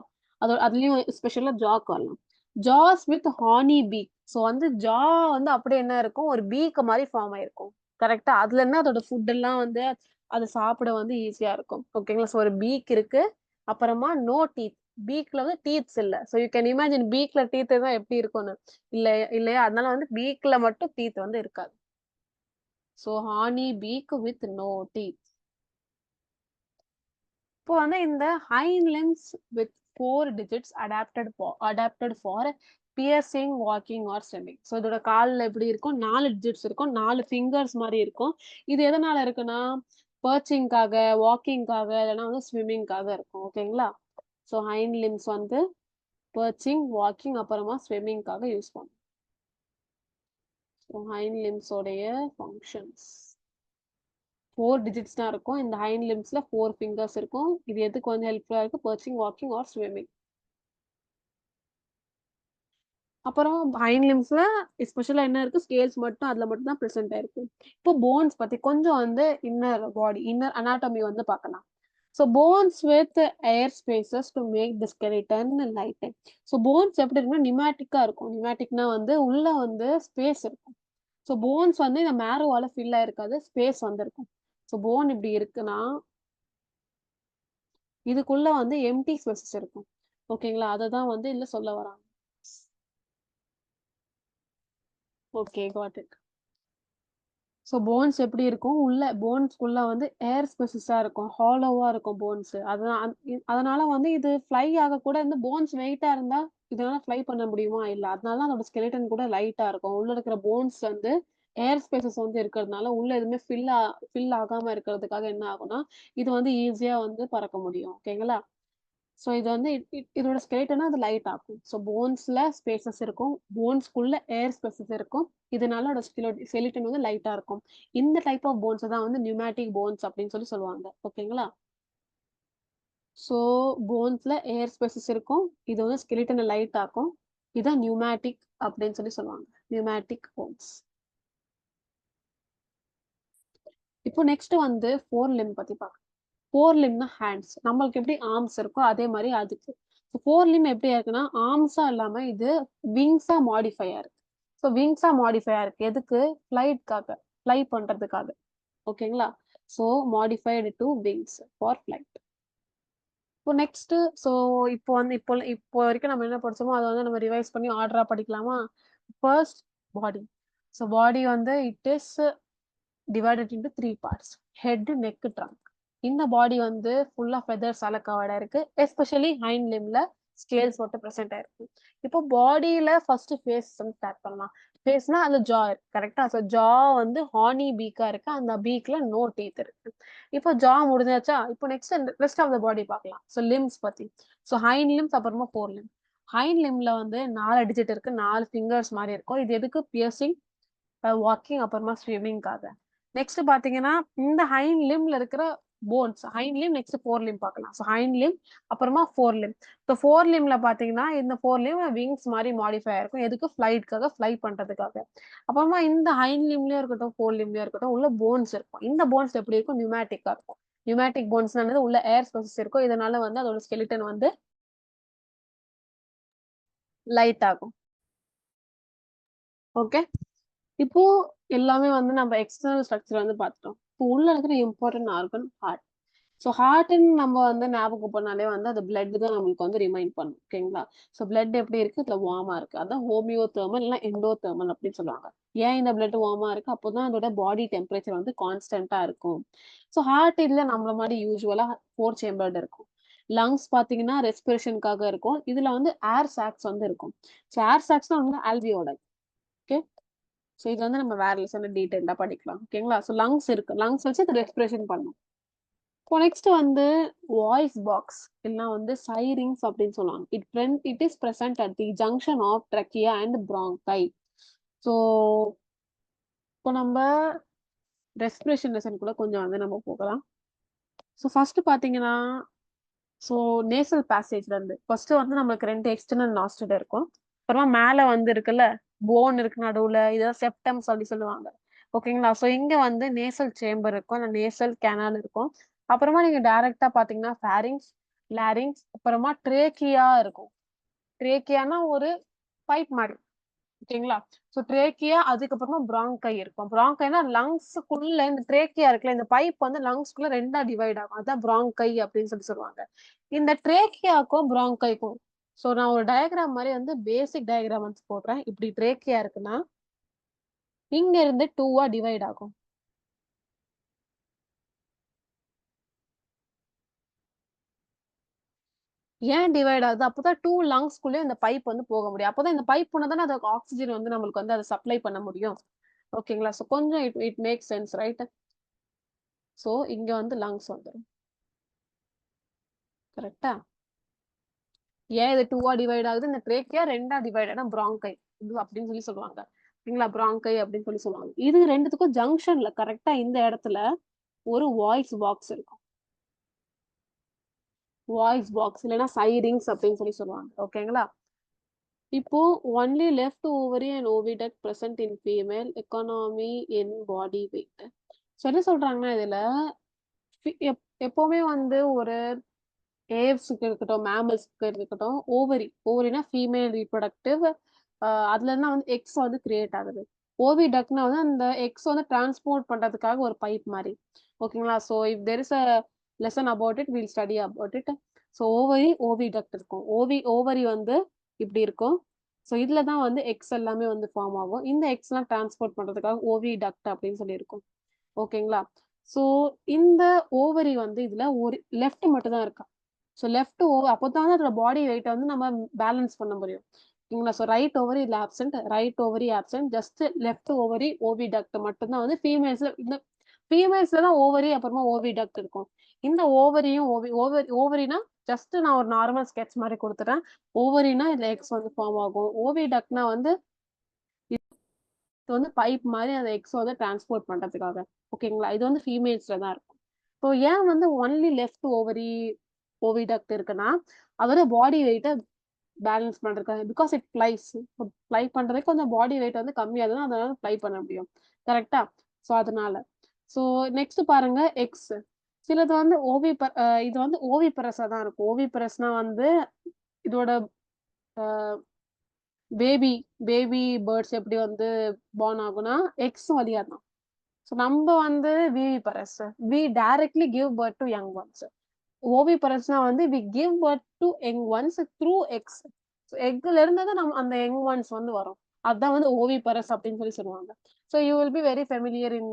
அதுலயும் ஸ்பெஷலா ஜாக்கு வரலாம். ஜாஸ் வித் ஹானி பீக். ஸோ வந்து ஜா வந்து அப்படியே என்ன இருக்கும்? ஒரு பீக் மாதிரி ஃபார்ம் ஆயிருக்கும். கரெக்டா? அதுல இருந்து அதோட ஃபுட் எல்லாம் வந்து அது சாப்பிட வந்து ஈஸியா இருக்கும். ஓகேங்களா? ஸோ ஒரு பீக் இருக்கு. அப்புறமா நோ டீத். பீக்ல வந்து டீத்ஸ் இல்ல. சோ யூ கேன் இமேஜின் பீக்ல டீத் இருந்தா எப்படி இருக்கும்னு. இல்ல இல்லையா? அதனால வந்து பீக்ல மட்டும் டீத் வந்து இருக்காது. So horny beak with no teeth. இப்போ வந்து இந்த hind limbs with 4 digits adapted for perching, walking or swimming. So இதோட கால்ல எப்படி இருக்கும்? 4 டிஜிட்ஸ் இருக்கும். 4 ஃபிங்கர்ஸ் மாதிரி இருக்கும். இது எதனால இருக்குன்னா, பர்ச்சிங்காக, வாக்கிங்காக, இல்லைன்னா வந்து ஸ்விம்மிங்காக இருக்கும். ஓகேங்களா? ஸோ ஹைண்ட் லிம்ஸ் வந்து பர்ச்சிங், வாக்கிங், அப்புறமா ஸ்விம்மிங்காக யூஸ் பண்ணும். ஸோ ஹைண்ட் லிம்ஸோடைய ஃபங்க்ஷன்ஸ் 4 டிஜிட்ஸ் தான் இருக்கும். இந்த ஹைண்ட் லிம்ஸ்ல 4 ஃபிங்கர்ஸ் இருக்கும். இது எதுக்கு வந்து ஹெல்ப்ஃபுல்லா இருக்கு? பர்ச்சிங், வாக்கிங் ஆர் ஸ்விம்மிங். அப்புறம் ஹைண்ட் லிம்ஸ்ல எஸ்பெஷலா என்ன இருக்கு? ஸ்கேல்ஸ் மட்டும் அதுல மட்டும் தான் பிரசன்ட் ஆயிருக்கு. இப்போ போன்ஸ் பத்தி கொஞ்சம் வந்து இன்னர் அனாட்டமி வந்து பார்க்கலாம். So bones with air spaces to make the skeleton light. So bones எப்படி இருக்குன்னா நியூமேட்டிக்கா இருக்கும். நியூமேட்டிக்னா வந்து உள்ள வந்து ஸ்பேஸ் இருக்கும். ஸோ போன்ஸ் வந்து இந்த மேரோவால ஃபில் ஆயிருக்காது, ஸ்பேஸ் வந்து இருக்கும். ஸோ போன் இப்படி இருக்குன்னா இதுக்குள்ள வந்து எம்டி ஸ்பேசஸ் இருக்கும். ஓகேங்களா? அதை தான் வந்து இதுல சொல்ல வராங்க. Okay, got it. So bones எப்படி இருக்கும்? போன்ஸ்குள்ள வந்து ஏர் ஸ்பேசஸா இருக்கும். ஹாலோவா இருக்கும் போன்ஸ். அதனால வந்து இது ஃப்ளை ஆக கூட இந்த போன்ஸ் வெயிட்டா இருந்தா இதனால ஃப்ளை பண்ண முடியுமா? இல்ல. அதனால தான் அதோட ஸ்கெலிட்டன் கூட லைட்டா இருக்கும். உள்ள இருக்கிற போன்ஸ் வந்து ஏர் ஸ்பேசஸ் வந்து இருக்கிறதுனால உள்ள எதுவுமே ஃபில் ஆகாம இருக்கிறதுக்காக என்ன ஆகும்னா, இது வந்து ஈஸியா வந்து பறக்க முடியும். ஓகேங்களா? ஸோ இது வந்து இதோட ஸ்கெலிட்டன அது லைட் ஆக்கும். ஸோ போன்ஸ்ல ஸ்பேசஸ் இருக்கும். போன்ஸ்க்குள்ள ஏர் ஸ்பேசஸ் இருக்கும். இதனால அதோட ஸ்கெலிட்டன் வந்து லைட்டா இருக்கும். இந்த டைப் ஆஃப் போன்ஸ் தான் வந்து நியூமேட்டிக் போன்ஸ் அப்படின்னு சொல்லுவாங்க. ஓகேங்களா? ஸோ போன்ஸ்ல ஏர் ஸ்பேசஸ் இருக்கும். இது வந்து ஸ்கெலிட்டன லைட் ஆக்கும். இதான் நியூமேட்டிக் அப்படின்னு சொல்லுவாங்க. Pneumatic bones. இப்போ நெக்ஸ்ட் வந்து ஃபோர் லிம்ப் பத்தி பார்க்கலாம். ஃபோர் லிம்னா ஹேண்ட்ஸ். நம்மளுக்கு எப்படி ஆர்ம்ஸ் இருக்கோ அதே மாதிரி அதுக்கு. ஃபோர் லிம் எப்படி இருக்குன்னா ஆர்ம்ஸா இல்லாம இது விங்ஸா மாடிஃபை ஆயிருக்கு. ஸோ விங்ஸா மாடிஃபை ஆயிருக்கு. எதுக்கு? ஃபிளைட்காக, ஃப்ளை பண்றதுக்காக. ஓகேங்களா? So modified to wings for flight. இப்போ நெக்ஸ்ட் ஸோ இப்போ வரைக்கும் நம்ம என்ன படிச்சோமோ அதை வந்து நம்ம ரிவைஸ் பண்ணி ஆர்டரா படிக்கலாமா? First body. ஸோ பாடி வந்து it is divided into 3 parts: head, neck, trunk. இந்த பாடி வந்து full of feathers ஆல கவர்டா இருக்கு. எஸ்பெஷலி ஹைண்ட் லிம்ல ஸ்கேல்ஸ் மட்டும் பிரசன்ட் ஆயிருக்கு. இப்போ பாடியில ஃபர்ஸ்ட் ஃபேஸ் வந்து ஸ்டார்ட் பண்ணலாம். ஃபேஸ்னா அந்த ஜா இருக்கு. கரெக்டா? ஸோ ஜா வந்து ஹார்னி பீக்கா இருக்கு. அந்த பீக்ல நோ டீத் இருக்கு. இப்போ ஜா முடிஞ்சாச்சா? இப்போ நெக்ஸ்ட் ரெஸ்ட் ஆஃப் த பாடி பார்க்கலாம். ஸோ லிம்ஸ் பத்தி. ஸோ ஹைண்ட் லிம்ஸ் அப்புறமா ஃபோர் லிம். ஹைண்ட் லிம்ல வந்து 4 டிஜிட் இருக்கு. 4 ஃபிங்கர்ஸ் மாதிரி இருக்கும். இது எதுக்கு? பியர்சிங், வாக்கிங், அப்புறமா ஸ்விம்மிங்காக. நெக்ஸ்ட் பாத்தீங்கன்னா இந்த ஹைண்ட் லிம்ல இருக்கிற bones, hind limb next fore limb பார்க்கலாம். ஸோ ஹைண்ட் லிம் அப்புறமா ஃபோர் லிம். ஸோ ஃபோர் லிம்ல பாத்தீங்கன்னா இந்த ஃபோர் லிம் விங்ஸ் மாதிரி மாடிஃபை ஆயிருக்கும். எதுக்கு? ஃபிளைட்காக, ஃபிளை பண்றதுக்காக. அப்புறமா இந்த ஹைண்ட் லிம்லயும் இருக்கட்டும் ஃபோர் லிம்லயும் இருக்கட்டும் உள்ள போன்ஸ் இருக்கும். இந்த போன்ஸ் எப்படி இருக்கும்? நியூமேட்டிக்கா இருக்கும். நியூமேட்டிக் போன்ஸ்ன்றது உள்ள ஏர் ஸ்பேசஸ் இருக்கும். இதனால வந்து அதோட ஸ்கெலிட்டன் வந்து லைட் ஆகும். ஓகே, இப்போ எல்லாமே வந்து நம்ம எக்ஸ்டர்னல் ஸ்ட்ரக்சர் வந்து பார்த்துட்டோம். இப்போ உள்ள இருக்கிற இம்பார்ட்டன்ட் ஆர்கன் ஹார்ட். ஸோ ஹார்ட்ன்னு நம்ம வந்து ஞாபகம் பண்ணாலே வந்து அது பிளட் தான் நம்மளுக்கு வந்து ரிமைண்ட் பண்ணும். ஓகேங்களா? ஸோ பிளட் எப்படி இருக்கு? இதுல வார்மா இருக்கு. அதான் ஹோமியோ தெர்மல் இல்ல எண்டோ தெர்மல் அப்படின்னு சொல்லுவாங்க. ஏன் இந்த பிளட் வார்மா இருக்கு? அப்போதான் அதோட பாடி டெம்பரேச்சர் வந்து கான்ஸ்டன்டா இருக்கும். ஸோ ஹார்ட் இதுல நம்மள மாதிரி யூஸ்வலா 4 சேம்பர்டு இருக்கும். லங்ஸ் பாத்தீங்கன்னா ரெஸ்பிரேஷனுக்காக இருக்கும். இதுல வந்து ஏர் சாக்ஸ் வந்து இருக்கும். ஸோ ஏர் சாக்ஸ்னா வந்து ஆல்வியோட. ஓகே, ஸோ இது வந்து நம்ம வேற லெசன்ல டீடைல்டா படிக்கலாம். ஓகேங்களா? ஸோ லங்ஸ் இருக்கு. லங்ஸ் வச்சு இது ரெஸ்பிரேஷன் பண்ணும். இப்போ நெக்ஸ்ட் வந்து வாய்ஸ் பாக்ஸ் இல்லைன்னா வந்து சைரிங்ஸ் அப்படின்னு சொல்லுவாங்க. It is present at the junction of trachea and bronchi. So இப்போ நம்ம ரெஸ்பிரேஷன் லெசன் கூட கொஞ்சம் வந்து நம்ம போகலாம். ஸோ ஃபர்ஸ்ட் பாத்தீங்கன்னா ஸோ நேசல் பேசேஜ்ல இருந்து ஃபர்ஸ்ட் வந்து நம்மளுக்கு 2 எக்ஸ்டர்னல் நாஸ்டல் இருக்கும். அப்புறமா மேல வந்து இருக்குல்ல போன் இருக்கு நடுவுல, இதான் செப்டம்ஸ் அப்படி சொல்லுவாங்க. ஓகேங்களா? ஸோ இங்க வந்து நேசல் சேம்பர் இருக்கும், அந்த நேசல் கேனால் இருக்கும். அப்புறமா நீங்க டைரக்டா பாத்தீங்கன்னா ஃபேரிங்ஸ், லாரிங்ஸ், அப்புறமா ட்ரேக்கியா இருக்கும். ட்ரேக்கியானா ஒரு பைப் மாதிரி. ஓகேங்களா? சோ ட்ரேக்கியா, அதுக்கப்புறமா பிராங்கை இருக்கும். பிராங்கைனா லங்ஸ்க்குள்ள இந்த ட்ரேக்கியா இருக்குல்ல, இந்த பைப் வந்து லங்ஸ்க்குள்ள 2ஆ டிவைட் ஆகும். அதான் பிராங்கை அப்படின்னு சொல்லுவாங்க. இந்த ட்ரேக்கியாக்கும் பிராங்கைக்கும் சோ நான் ஒரு டயக்ராம் மாதிரி வந்து பேசிக் டயக்ராம் வந்து போடுறேன். இப்படி ட்ரேக்கியா இருக்குன்னா இங்க இருந்து 2ஆ டிவைட் ஆகும். ஏன் டிவைட் ஆகுது? அப்பதான் 2 லங்ஸ்க்குள்ளே இந்த பைப் வந்து போக முடியும். அப்பதான் இந்த பைப் போனா தானே அதுக்கு ஆக்ஸிஜன் வந்து நம்மளுக்கு வந்து அதை சப்ளை பண்ண முடியும். ஓகேங்களா? சோ கொஞ்சம் it it make sense, right? So இங்க வந்து லங்ஸ் வந்துரும். கரெக்டா? ஏன் இது 2ஆ டிவைட் ஆகுது? இந்த ட்ரேக்கியா 2ஆ டிவைட் ஆனா பிராங்கை இது அப்படின்னு சொல்லுவாங்க. ஓகேங்களா? பிராங்கை அப்படின்னு சொல்லுவாங்க. இது ரெண்டுத்துக்கும் ஜங்ஷன்ல கரெக்டா இந்த இடத்துல ஒரு வாய்ஸ் பாக்ஸ் இருக்கும். வாய்ஸ் பாக்ஸ் இல்லைன்னா சைரிங்ஸ் அப்படின்னு சொல்லுவாங்க. ஓகேங்களா? இப்போ only left ovary and oviduct present in female economy in body weight. So என்ன சொல்றாங்கன்னா இதுல எப்பவுமே வந்து ஒரு ஏவ்ஸ்க்கு இருக்கட்டும், மேமல்ஸ்க்கு இருக்கட்டும், ஓவரினா ஃபீமேல் ரீப்ரொடக்டிவ். அதுல இருந்தா வந்து எக்ஸ் வந்து கிரியேட் ஆகுது. ஓவிடக்ட்னா வந்து அந்த எக்ஸ் வந்து டிரான்ஸ்போர்ட் பண்றதுக்காக ஒரு பைப் மாதிரி. ஓகேங்களா? So if there is a lesson about it will study about it. So oviduct இருக்கும். ஓவரி வந்து இப்படி இருக்கும். ஸோ இதுல தான் வந்து எக்ஸ் எல்லாமே வந்து ஃபார்ம் ஆகும். இந்த எக்ஸ் எல்லாம் டிரான்ஸ்போர்ட் பண்றதுக்காக ஓவிடக்ட் அப்படின்னு சொல்லி இருக்கும். ஓகேங்களா? சோ இந்த ஓவரி வந்து இதுல ஒரு லெஃப்ட் மட்டும் தான் இருக்கா. சோ லெஃப்ட் அப்பதான் அதோட பாடி வெயிட்ட வந்து நம்ம பேலன்ஸ் பண்ண முடியும். ஓகேங்களா? சோ ரைட் ஓவரி இதுல absent, right ovary absent, just left ovary oviduct மட்டும் தான் வந்து ஃபீமேல்ஸ்ல. இந்த ஃபீமேல்ஸ்ல தான் ஓவரி அப்புறமா ஓவிடக்ட் இருக்கும். இந்த ஓவரியும் ஓவரினா ஜஸ்ட் நான் ஒரு நார்மல் ஸ்கெட்ச் மாதிரி கொடுத்துறேன். ஓவரினா இதுல எக்ஸ் வந்து ஃபார்ம் ஆகும். ஓவிடக்ட்னா வந்து இது வந்து பைப் மாதிரி அந்த எக்ஸ் வந்து டிரான்ஸ்போர்ட் பண்றதுக்காக. ஓகேங்களா? இது வந்து ஃபீமேல்ஸ்ல தான் இருக்கும். ஸோ ஏன் வந்து ஒன்லி லெஃப்ட் ஓவிடக்ட் இருக்குன்னா அதோட பாடி வெயிட்ட பேலன்ஸ் பண்றதுக்காக. Because it flies. ஃப்ளை பண்றதுக்கு கொஞ்சம் பாடி வெயிட் வந்து கம்மியா தான் அதனால ஃப்ளை பண்ண முடியும். கரெக்டா? ஸோ அதனால ஸோ நெக்ஸ்ட் பாருங்க எக்ஸ். சிலது வந்து இது வந்து ஓவிப்பரஸா தான் இருக்கும். ஓவிப்பரஸ்னா வந்து இதோட அ பேபி பேபி பேர்ட்ஸ் எப்படி வந்து பார்ன் ஆகும்னா, எக்ஸ் வழியா தான். ஸோ நம்ப வந்து viviparous. We directly give birth to young ones. ஓவிபரஸ்னா வந்து we give birth to young ones through eggs. So எக்ல இருந்து தான் அந்த யங் ஒன்ஸ் வந்து வரும். அதான் வந்து ஓவிபரஸ் அப்படின்னு சொல்லுவாங்க. So you will be very familiar in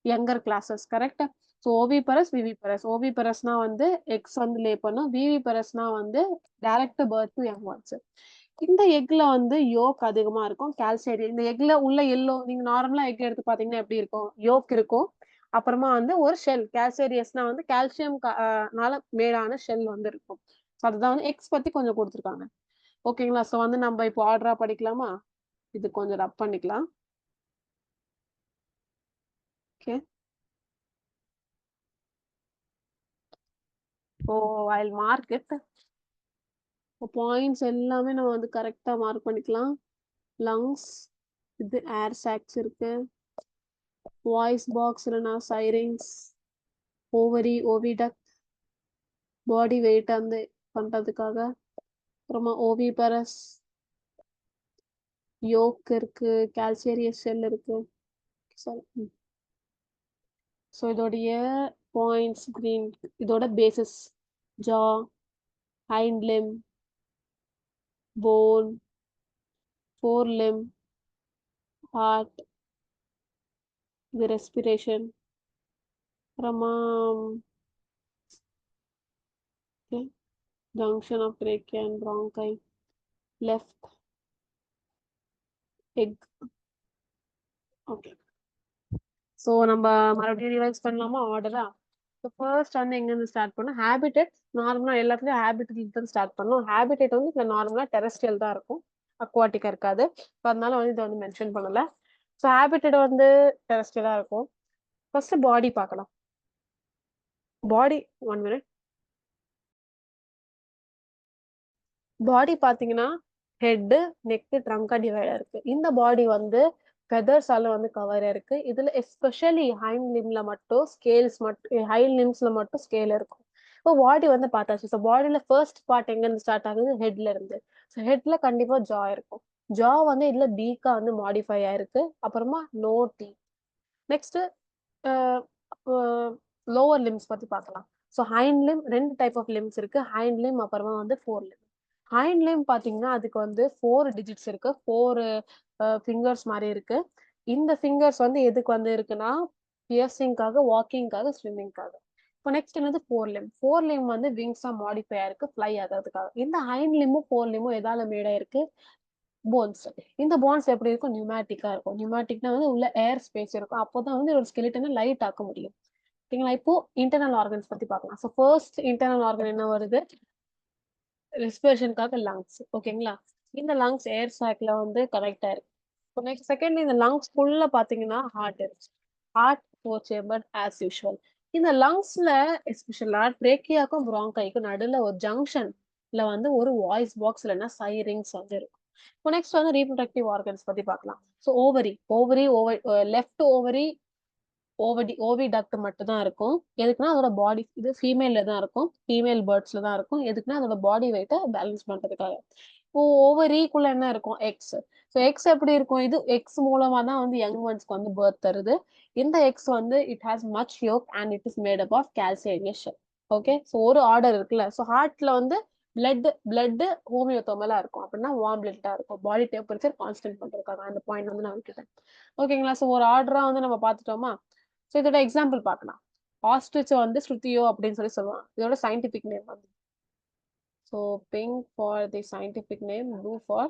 younger classes correct? So oviparous, viviparous. ஓவிபரஸ்னா வந்து எக்ஸ் வந்து லே பண்ணும். விவிபரஸ்னா வந்து direct birth to young ones. இந்த எக்ல வந்து யோக் அதிகமா இருக்கும். கால்சியம் இந்த எக்ல உள்ள எல்லோ நீங்க நார்மலா எக் எடுத்து பார்த்தீங்கன்னா எப்படி இருக்கும்? யோக் இருக்கும். அப்புறமா வந்து ஒரு ஷெல். கால்சேரியஸ்னா வந்து கால்சியம் னால மேடான ஷெல் வந்து இருக்கும். ஸோ அதுதான் வந்து எக்ஸ் பத்தி கொஞ்சம் குடுத்துருக்காங்க. ஓகேங்களா? ஸோ வந்து நம்ம இப்போ ஆர்டரா படிக்கலாமா? இது கொஞ்சம் ரப் பண்ணிக்கலாம். Okay. So I'll mark it. Points எல்லாமே நம்ம வந்து கரெக்ட்டா மார்க் பண்ணிக்கலாம். லங்ஸ், இது ஏர் சாக்ஸ் இருக்கு. வாய்ஸ் பாக்ஸ் இல்லன்னா syrinx, ovary, oviduct, body weight வந்து பண்றதுக்காக. அப்புறமா ஓவிபரஸ், யோக் இருக்கு, கால்சேரியஸ் ஷெல் இருக்கு. சாரி. ஸோ இதோடைய பாயிண்ட்ஸ் கிரீன் இதோட basis jaw, hind limb, bone, fore limb, heart, இது ரெஸ்பிரேஷன். அப்புறமா junction of trachea and bronchi, left egg. Okay. So நம்ம மறுபடியும் ரிவைஸ் பண்ணலாமா ஆர்டரா? ஸோ ஃபர்ஸ்ட் வந்து எங்கேருந்து ஸ்டார்ட் பண்ணோம்? ஹேபிடேட். நார்மலா எல்லாத்துலயும் ஹேபிடேட்ல இருந்து ஸ்டார்ட் பண்ணோம். ஹேபிடேட் வந்து இதுல நார்மலா டெரெஸ்ட்ரியல் தான் இருக்கும். அக்வாட்டிக்கா இருக்காது. ஸோ அதனால வந்து இதை வந்து மென்ஷன் பண்ணல. ஸோ ஹேபிடேட் வந்து டெரெஸ்ட்ரியலா இருக்கும். ஃபர்ஸ்ட் பாடி பார்க்கலாம். பாடி 1 மினிட். பாடி பாத்தீங்கன்னா ஹெட், நெக், ட்ரங்கா டிவைடா இருக்கு. இந்த பாடி வந்து ஃபெதர்ஸால வந்து கவர் இருக்கு. இதுல எஸ்பெஷலி ஹைண்ட் லிம்ல மட்டும் ஸ்கேல்ஸ் மட்டும் ஹைண்ட் லிம்ஸ்ல மட்டும் ஸ்கேல் இருக்கும். இப்போ பாடி வந்து பார்த்தாச்சு. ஸோ பாடியில ஃபர்ஸ்ட் பார்ட் எங்க இருந்து ஸ்டார்ட் ஆகுது? ஹெட்ல இருந்து. ஸோ ஹெட்ல கண்டிப்பா ஜா இருக்கும். ஜா வந்து இதுல பீக்கா வந்து மாடிஃபை ஆயிருக்கு. அப்புறமா நோ டீ. நெக்ஸ்ட் லோவர் லிம்ஸ் பத்தி பார்க்கலாம். So hind limb 2 type of limbs இருக்கு. ஹைண்ட் லிம் அப்புறமா வந்து ஃபோர் லிம். ஹைண்ட் லிம் பாத்தீங்கன்னா அதுக்கு வந்து 4 டிஜிட்ஸ் இருக்கு. 4 ஃபிங்கர்ஸ் மாதிரி இருக்கு. இந்த ஃபிங்கர்ஸ் வந்து எதுக்கு வந்து இருக்குன்னா பியர்சிங்காக, வாக்கிங்காக, ஸ்விம்மிங்காக. இப்போ நெக்ஸ்ட் என்னது ஃபோர் லிம். ஃபோர் லிம் வந்து விங்ஸா மாடிஃபை ஆயிருக்கு ஃப்ளை ஆகிறதுக்காக. இந்த ஹைண்ட் லிம்மும் ஃபோர் லிம்மும் எதால மேடா இருக்கு? போன்ஸ். இந்த போன்ஸ் எப்படி இருக்கும்? நியூமேட்டிக்கா இருக்கும். நியூமேட்டிக்னா வந்து உள்ள ஏர் ஸ்பேஸ் இருக்கும். அப்போதான் வந்து ஒரு ஸ்கெலிட்டனை லைட் ஆக்க முடியும். ஓகேங்களா? இப்போ இன்டர்னல் ஆர்கன்ஸ் பத்தி பார்க்கலாம். ஸோ ஃபர்ஸ்ட் இன்டர்னல் ஆர்கன் என்ன வருது? ரெஸ்பிரேஷனுக்காக லங்ஸ். ஓகேங்களா? இந்த லங்ஸ் ஏர் சாக்ல வந்து கனெக்ட் ஆயிருக்கு. இப்போ நெக்ஸ்ட் செகண்ட் இந்த லங்ஸ் ஃபுல்லா பாத்தீங்கன்னா ஹார்ட் இருக்கு. Heart four chamber as usual. இந்த லங்ஸ்ல எஸ்பெஷலா ட்ரேக்கியாக்கும் ப்ராங்கைக்கும் நடுல ஒரு ஜங்ஷன்ல வந்து ஒரு வாய்ஸ் பாக்ஸ் இல்லைன்னா சைரிங்ஸ் வந்து இருக்கும். இப்போ நெக்ஸ்ட் வந்து ரீப்ரொடக்டிவ் ஆர்கன்ஸ் பத்தி பார்க்கலாம். So ovary left ovary oviduct மட்டும் தான் இருக்கும். எதுக்குன்னா அதோட பாடி இது ஃபீமேல்ல தான் இருக்கும். ஃபீமேல் பேர்ட்ஸ்ல தான் இருக்கும். எதுக்குன்னா அதோட பாடி வெயிட்ட பேலன்ஸ் பண்றதுக்காக. இப்போ ஓவரிக்குள்ள என்ன இருக்கும்? எக்ஸ். ஸோ எக்ஸ் எப்படி இருக்கும்? இது எக்ஸ் மூலமா தான் வந்து யங் ஒன்ஸ்க்கு வந்து பர்த் தருது. இந்த எக்ஸ் வந்து it has much yolk and it is made up of calcareous shell. Okay. So ஒரு ஆர்டர் இருக்குல்ல. ஸோ ஹார்ட்ல வந்து பிளட் ஹோமியோதோமலா இருக்கும். அப்படின்னா வார்ம் பிளட்டா இருக்கும். பாடி டெம்பரேச்சர் கான்ஸ்டன்ட் பண்றதுக்காக அந்த பாயிண்ட் வந்து நான் விட்டுட்டேன். ஓகேங்களா? ஸோ ஒரு ஆர்டரா வந்து நம்ம பார்த்துட்டோமா? ஸோ இதோட எக்ஸாம்பிள் பார்க்கலாம். ஆஸ்ட்ரிச் வந்து ஸ்ருதியோ அப்படின்னு சொல்லுவாங்க. இதோட சயின்டிபிக் நேம் வந்து. So pink for the scientific name, blue for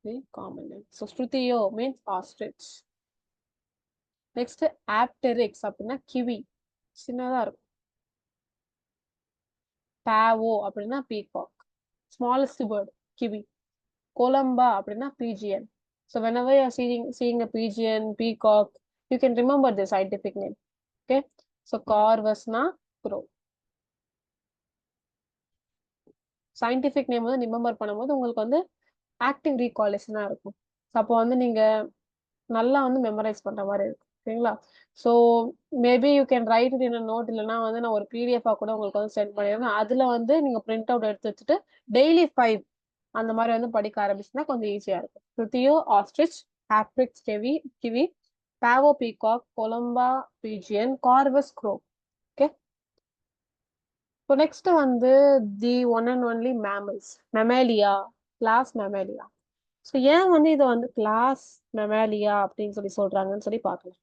the common name. So Struthio means ostrich. Next Apteryx அப்படின்னா கிவி, சின்னதா இருக்கும். பாவோ அப்படின்னா peacock, smallest bird kiwi. Columba அப்படின்னா pigeon. So whenever you are seeing a pigeon, peacock, you can remember the scientific name. Okay. So கார்வஸ்னா crow. Scientific name வந்து remember பண்ணும்போது உங்களுக்கு வந்து ஆக்டிவ் ரீகாலேஷனா இருக்கும். அப்போ வந்து நீங்க நல்லா வந்து மெமரைஸ் பண்ற மாதிரி இருக்கும். ஓகேங்களா? So maybe you can write it in a note, இல்லைன்னா வந்து நான் ஒரு பிடிஎஃபா கூட உங்களுக்கு வந்து சென்ட் பண்ணிடுவேன். அதுல வந்து நீங்க பிரிண்ட் அவுட் எடுத்து வச்சுட்டு டெய்லி 5 அந்த மாதிரி வந்து படிக்க ஆரம்பிச்சுன்னா கொஞ்சம் ஈஸியா இருக்கும். Struthio ostrich, Apteryx kiwi, Pavo peacock, Columba pigeon, Corvus crow. Okay. So next வந்து the one and only mammals, Mammalia, class Mammalia. So ஏன் வந்து இதை வந்து கிளாஸ் மெமேலியா அப்படின்னு சொல்றாங்கன்னு சொல்லி பார்க்கலாம்.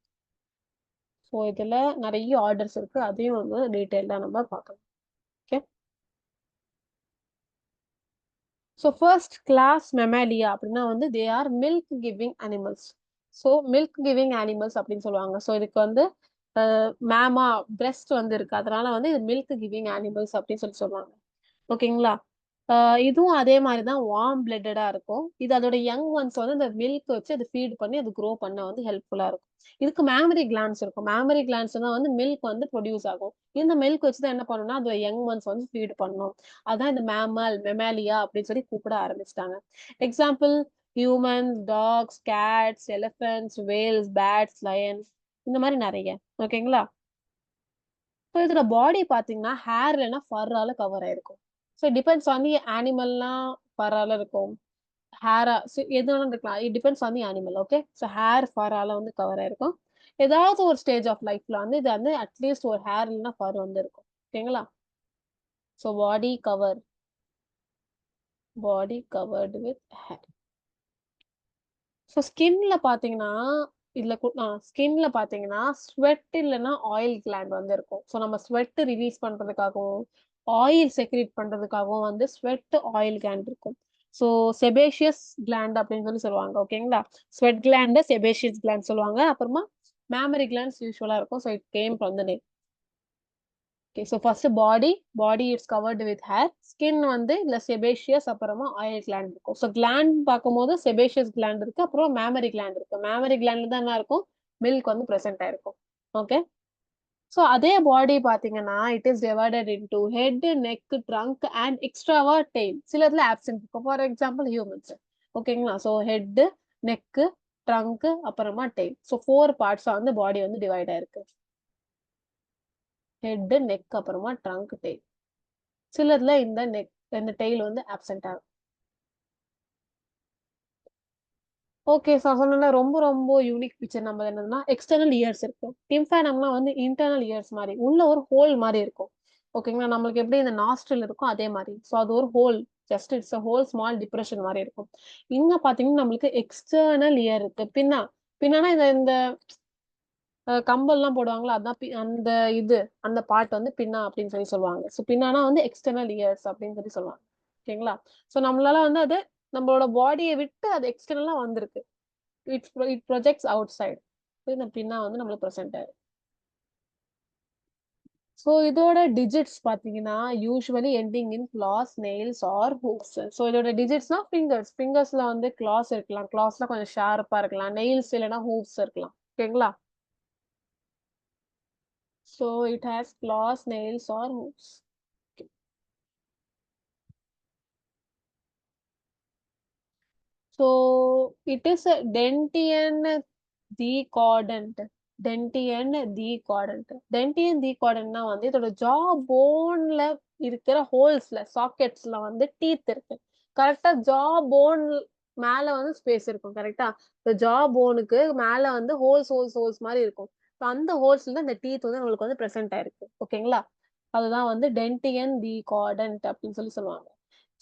ஸோ இதுல நிறைய ஆர்டர்ஸ் இருக்கு, அதையும் வந்து டீட்டெயிலா நம்ம பார்க்கலாம். Okay. So first class mammalia அப்படின்னா வந்து they are milk giving animals. So milk giving animals அப்படின்னு சொல்லுவாங்க. ஸோ இதுக்கு வந்து மேமா பிரெஸ்ட் வந்து இருக்கு, அதனால வந்து இது மில்க் கிவிங் அனிமல்ஸ் அப்படின்னு சொல்லுவாங்க. ஓகேங்களா? இதுவும் அதே மாதிரி தான் வார்ம் பிளட்டடா இருக்கும். இது அதோட யங் ஒன்ஸ் வந்து இந்த மில்க் வச்சு அது ஃபீட் பண்ணி அது க்ரோ பண்ண வந்து ஹெல்ப்ஃபுல்லா இருக்கும். இதுக்கு மேமரி கிளாண்ட்ஸ் இருக்கும். மேமரி கிளாண்ட்ஸ் தான் வந்து மில்க் வந்து ப்ரொடியூஸ் ஆகும். இந்த மில்க் வச்சு தான் என்ன பண்ணும்னா அதோட யங் ஒன்ஸ் வந்து ஃபீட் பண்ணும். அதான் இந்த மேமல், மெமாலியா அப்படின்னு சொல்லி கூப்பிட ஆரம்பிச்சிட்டாங்க. Example humans, dogs, cats, elephants, whales, bats, lions, இந்த மாதிரி நிறைய. ஓகேங்களா? ஸோ இதோட பாடி பார்த்தீங்கன்னா ஹேர் இல்லைன்னா ஃபர்ரால கவர் ஆயிருக்கும். ஸோ டிபெண்ட்ஸ் ஆன் தி அனிமல்லாம் ஃபர்ரால இருக்கும். ஹேரா எது வேணாலும் இருக்கலாம். It depends on the animal. Okay. So hair ஃபர்ரால வந்து கவர் ஆயிருக்கும். ஏதாவது ஒரு ஸ்டேஜ் ஆஃப் லைஃப்ல வந்து இது வந்து அட்லீஸ்ட் ஒரு ஹேர் இல்லைன்னா ஃபர் வந்து இருக்கும். ஓகேங்களா? So body covered with hair. So ஸ்கின்ல பார்த்தீங்கன்னா, இதுல ஸ்கின்ல பார்த்தீங்கன்னா, ஸ்வெட் இல்லன்னா ஆயில் கிளாண்ட் வந்து இருக்கும். ஸோ நம்ம ஸ்வெட் ரிலீஸ் பண்றதுக்காகவும், ஆயில் செக்ரீட் பண்றதுக்காகவும் வந்து ஸ்வெட் ஆயில் கிளாண்ட் இருக்கும். ஸோ செபேஷியஸ் கிளாண்ட் அப்படின்னு சொல்லுவாங்க. ஓகேங்களா? ஸ்வெட் கிளாண்ட், செபேஷியஸ் கிளாண்ட் சொல்லுவாங்க. அப்புறமா மேமரி கிளாண்ட்ஸ் யூசுவலா இருக்கும். So it came from the name. Okay. So first body it's covered with hair. Skin வந்து இல்ல செபேஷியஸ், அப்புறமா ஆயில் கிளாண்ட் இருக்கும். ஸோ கிளாண்ட் பார்க்கும்போது செபேஷியஸ் கிளாண்ட் இருக்கு, அப்புறம் மேமரி கிளாண்ட் இருக்கு. மேமரி கிளாண்ட்ல தான் என்ன இருக்கும், மில்க் வந்து பிரசன்ட் ஆயிருக்கும். ஓகே. ஸோ அதே பாடி பாத்தீங்கன்னா it is divided into head, neck, trunk and எக்ஸ்ட்ராவா டெய்ல். சிலதுல ஆப்சென்ட் இருக்கும். For example humans. ஓகேங்களா? ஸோ ஹெட், நெக், ட்ரங்க், அப்புறமா டெய்ல். ஸோ 4 பார்ட்ஸா வந்து பாடி வந்து டிவைட் ஆயிருக்கு. ஹெட், நெக், அப்புறமா ட்ரங்க், டெய்ல். சிலதுல இந்த டெய்ல் வந்து ஆப்சென்ட் ஆகும். ஓகே. ஸோ சொன்னேன்ல ரொம்ப ரொம்ப யூனிக் ஃபீச்சர் நம்ம என்னதுன்னா எக்ஸ்டர்னல் இயர்ஸ் இருக்கும். டிம்பானம்னா வந்து இன்டர்னல் இயர்ஸ் மாதிரி உள்ள ஒரு ஹோல் மாதிரி இருக்கும். ஓகேங்களா? நம்மளுக்கு எப்படி இந்த நாஸ்ட்ரில் இருக்கும் அதே மாதிரி. ஸோ அது ஒரு whole, just it's a whole small depression மாதிரி இருக்கும். இங்க பாத்தீங்கன்னா நம்மளுக்கு எக்ஸ்டர்னல் இயர் இருக்கு. பின்னானா இந்த இந்த கம்பல்லாம் போடுவாங்கல்ல, அதான் அந்த இது அந்த பார்ட் வந்து பின்னா அப்படின்னு சொல்லுவாங்க. ஸோ பின்னானா வந்து எக்ஸ்டர்னல் இயர்ஸ் அப்படின்னு சொல்லுவாங்க. ஓகேங்களா? ஸோ நம்மளால வந்து அது நம்மளோட பாடியை விட்டு அது எக்ஸ்டர்னலா வந்திருக்கு. It projects out side. இந்த பின்னா வந்து நம்மளுக்கு ப்ரெசென்ட் ஆயிடும். ஸோ இதோட டிஜிட்ஸ் பாத்தீங்கன்னா usually ending in claws, nails or hooks. So இதோட டிஜிட்ஸ்னா ஃபிங்கர்ஸ்ல வந்து கிளாஸ் இருக்கலாம். கிளாஸ்ல கொஞ்சம் ஷார்ப்பா இருக்கலாம். நெயில்ஸ் இல்லைன்னா ஹூக்ஸ் இருக்கலாம். ஓகேங்களா? So it has claws, nails or hooves. Okay. So it is a dentian decordant. Dentian decordant. Dentian decordant வந்து இதோட ஜா போன்ல இருக்கிற ஹோல்ஸ்ல சாக்கெட்ஸ்ல வந்து டீத் இருக்கு. கரெக்டா ஜா போன் மேல வந்து ஸ்பேஸ் இருக்கும். கரெக்டா? இந்த ஜா போனுக்கு மேல வந்து ஹோல்ஸ் மாதிரி இருக்கும். அந்த ஹோல்ஸ்ல இந்த டீத் வந்து நம்மளுக்கு வந்து பிரசன்ட் ஆயிருக்கு. ஓகேங்களா? அதுதான் வந்து டென்டியன் டிகார்டன்ட் அப்படின்னு சொல்லுவாங்க.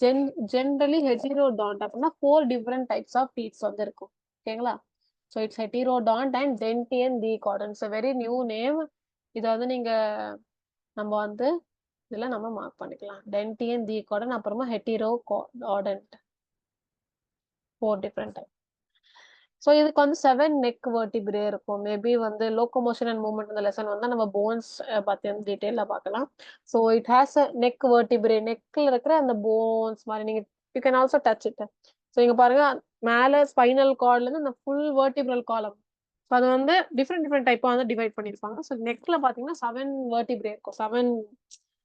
ஜென் ஜென்ரலி ஹெட்டிரோடான்ட் அப்படின்னா 4 டிஃபரெண்ட் டைப்ஸ் ஆஃப் டீத்ஸ் வந்து இருக்கும். ஓகேங்களா? So it's heterodont and dentition thecodont. It's very new name. இதை வந்து நம்ம வந்து இதுல நம்ம மார்க் பண்ணிக்கலாம். டென்டியன் டிகார்டன், அப்புறமா ஹெட்டிரோடான்ட். 4 டிஃபரெண்ட் டைப். ஸோ இதுக்கு வந்து 7 நெக் வெர்டிபிரே இருக்கும். மேபி வந்து லோகோமோஷன் அண்ட் மூவ்மெண்ட் இந்த லெசன் வந்து நம்ம போன்ஸ் பத்தி வந்து டீட்டெயிலா பார்க்கலாம். So it has a neck vertebrae. நெக்ல இருக்கிற அந்த போன்ஸ் மாதிரி நீங்க you can also touch it. So இங்க பாருங்க, மேல ஸ்பைனல் கார்ட்ல இருந்து அந்த ஃபுல் வெர்டிபிரல் காலம். அது வந்து டிஃப்ரெண்ட் டைப்பா வந்து டிவைட் பண்ணிருப்பாங்க. ஸோ நெக்ல பாத்தீங்கன்னா 7 வெர்டிபிரே இருக்கும். 7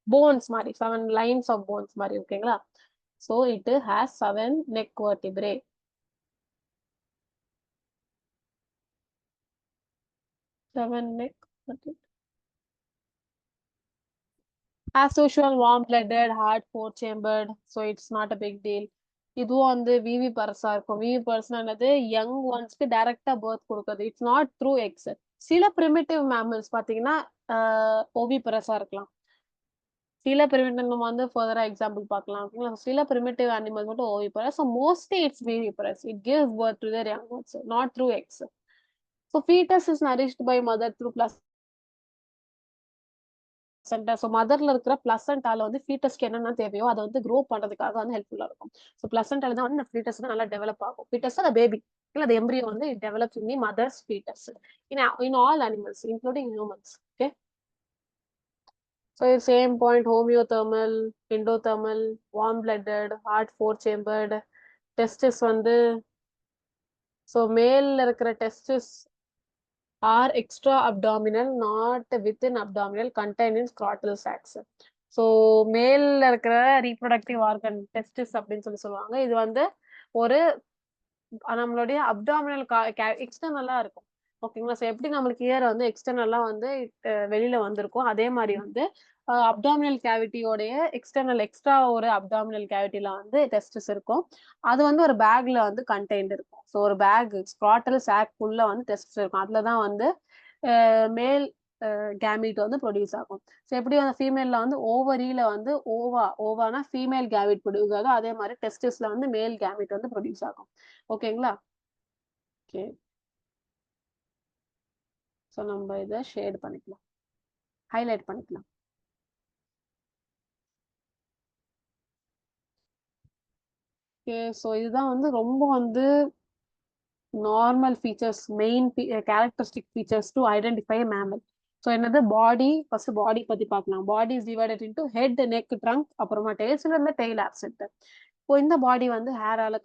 போன்ஸ் மாதிரி, 7 லைன்ஸ் ஆஃப் போன்ஸ் மாதிரி. ஓகேங்களா? So it has 7 neck vertebrae. 7 neck. As usual, warm-blooded, heart, four-chambered, so it's not a big deal. இதுவும் வந்து விவி பர்ஸா இருக்கும். விவி பர்ஸ்னானது யங் ஒன்ஸ்க்கு டைரக்டா பர்த் கொடுக்குறது. It's not through X. சில பிரிமிட்டிவ் மேமல்ஸ் பாத்தீங்கன்னா ஓவி பரஸா இருக்கலாம். சில பிரிமிட்டிவ் நம்ம வந்து ஃபர்தரா எக்ஸாம்பிள் பார்க்கலாம். ஓகேங்களா? சில பிரிமிட்டிவ் அனிமல்ஸ் மட்டும் oviparous. So mostly it's viviparous. It gives birth to their young ones, not through eggs. So fetus is nourished by mother through placenta. ஸோ மதர்ல இருக்கிற பிளசண்டால வந்து ஃபீட்டஸ்க்கு என்னென்ன தேவையோ அதை வந்து க்ரோ பண்றதுக்காக வந்து ஹெல்ப்ஃபுல்லா இருக்கும். ஸோ பிளசண்டால தான் வந்து இந்த ஃபீட்டஸ் வந்து நல்லா டெவலப் ஆகும். ஃபீட்டஸ் அந்த பேபி இல்ல அந்த எம்ப்ரியோ வந்து it develops in the mother's fetus in all animals including humans. Okay, so same point. Homeothermal, endothermal, warm blooded, heart four chambered, testis வந்து ஸோ மேல்ல இருக்கிற testis are extra abdominal, not within abdominal, contained in scrotal sacs. So மேல்ல இருக்கிற reproductive organ testis அப்படின்னு சொல்லுவாங்க. இது வந்து ஒரு நம்மளுடைய அப்டாமினல் எக்ஸ்டர்னலா இருக்கும். ஓகேங்களா? ஸோ எப்படி நம்மளுக்கு இயர் வந்து எக்ஸ்டர்னலா வந்து வெளியில வந்திருக்கும், அதே மாதிரி வந்து அப்டாமினல் கேவிட்டியோடைய எக்ஸ்ட்ரா ஒரு அப்டாமினல் கேவிட்டில வந்து டெஸ்டிஸ் இருக்கும். அது வந்து ஒரு பேக்ல வந்து கண்டெய்ன்ட் இருக்கும். ஸோ ஒரு பேக் ஸ்க்ராட்டல் சாக் உள்ள வந்து டெஸ்டிஸ் இருக்கும். அதுலதான் வந்து மேல் கேமிட் வந்து ப்ரொடியூஸ் ஆகும். ஸோ எப்படி அந்த ஃபீமேல்ல வந்து ஓவரியில வந்து ஓவானா ஃபீமேல் கேமிட் ப்ரொடியூஸ் ஆகும், அதே மாதிரி டெஸ்டிஸ்ல வந்து மேல் கேமிட் வந்து ப்ரொடியூஸ் ஆகும். ஓகேங்களா? ஓகே, ஸோ நம்ம இதை ஷேட் பண்ணிக்கலாம், ஹைலைட் பண்ணிக்கலாம். ஓகே, ஸோ இதுதான் வந்து ரொம்ப வந்து normal features, main characteristic features to identify mammal. So என்னது பாடி, ஃபர்ஸ்ட் பாடி பத்தி பார்க்கலாம். Body is divided into head, neck, trunk, அப்புறமா டெய்ல்ஸ்ல இருந்து டெய்ல் ஆப்சென்ட். இப்போ இந்த பாடி வந்து ஹேரால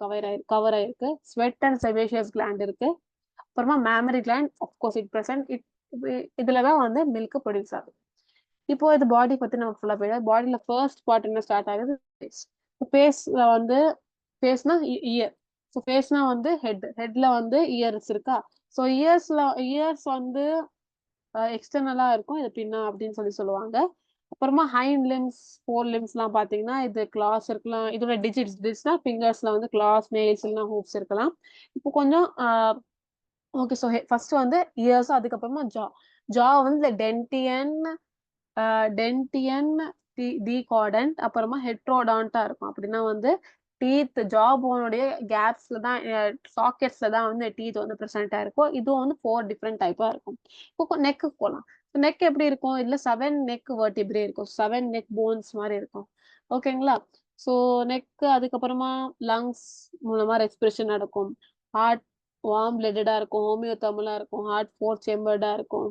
கவர் ஆயிருக்கு. ஸ்வெட் அண்ட் செபேஷியஸ் கிளாண்ட் இருக்கு. அப்புறமா mammary gland of course it present. இதுலதான் வந்து மில்க் ப்ரொடியூஸ் ஆகுது. இப்போ இது பாடி பத்தி நம்ம ஃபுல்லா போயிடும். பாடியில ஃபர்ஸ்ட் பார்ட் என்ன ஸ்டார்ட் ஆகுது? ஃபேஸ். ஃபேஸ்ல வந்து ஃபேஸ்னா இயர். ஸோ ஃபேஸ்னா வந்து ஹெட்ல வந்து இயர்ஸ் இருக்கா? ஸோ இயர்ஸ் வந்து எக்ஸ்டர்னலா இருக்கும், இது பின்னா அப்படின்னு சொல்லுவாங்க. அப்புறமா ஹைண்ட் லிம்ஸ், ஃபோர் லிம்ஸ் எல்லாம் பாத்தீங்கன்னா இது கிளாஸ் இருக்கலாம். இதோட டிஜிட்ஸ்னா ஃபிங்கர்ஸ்ல வந்து கிளாஸ், நெயில்ஸ் எல்லாம் ஹூப்ஸ் இருக்கலாம். இப்போ கொஞ்சம் ஓகே, ஸோ ஃபர்ஸ்ட் வந்து இயர்ஸ், அதுக்கப்புறமா ஜா வந்து டென்டியன், டென்டியன், டிகார்டன்ட், அப்புறமா ஹெட்ரோடான்டா இருக்கும். அப்படின்னா வந்து டீத் ஜா போனுடைய கேப்ஸ்ல தான், சாக்கெட்ஸ்ல தான் வந்து டீத் வந்து ப்ரெசென்ட் ஆயிருக்கும். இதுவும் வந்து 4 டிஃப்ரெண்ட் டைப்பா இருக்கும். இப்போ நெக்கு போகலாம். நெக் எப்படி இருக்கும்? இதுல 7 நெக் வெர்டிப்ரே இருக்கும், 7 நெக் போன்ஸ் மாதிரி இருக்கும். ஓகேங்களா? ஸோ நெக், அதுக்கப்புறமா லங்ஸ் மூலமா ரெஸ்பிரேஷன் நடக்கும். ஹார்ட் வார்ம் பிளட்டடா இருக்கும், ஹோமியோதெர்மலா இருக்கும், ஹார்ட் ஃபோர் சேம்பர்டா இருக்கும்.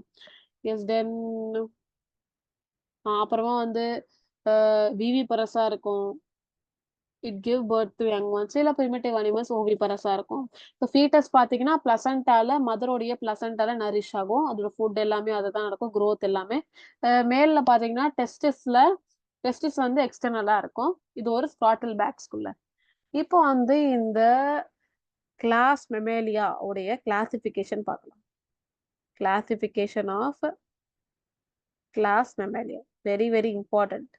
எஸ் தென் அப்புறமா வந்து விவி பரஸா இருக்கும். It give birth to young once. சில பிரிமிட்டிவ் அனிமல்ஸ் ஓவி பரஸா இருக்கும். இப்போ ஃபீட்டஸ் பாத்தீங்கன்னா மதரோடைய பிளசண்டால நரிஷ் ஆகும். அதோட ஃபுட் எல்லாமே அதுதான் நடக்கும், growth எல்லாமே. மேல்ல பாத்தீங்கன்னா டெஸ்டிஸ் வந்து எக்ஸ்டர்னலா இருக்கும். இது ஒரு ஸ்காட்டல் பேக்ஸ்குள்ள. இப்போ வந்து இந்த கிளாஸ் மெமேலியா உடைய கிளாசிபிகேஷன் பார்க்கலாம். Classification of class mammalia very very important.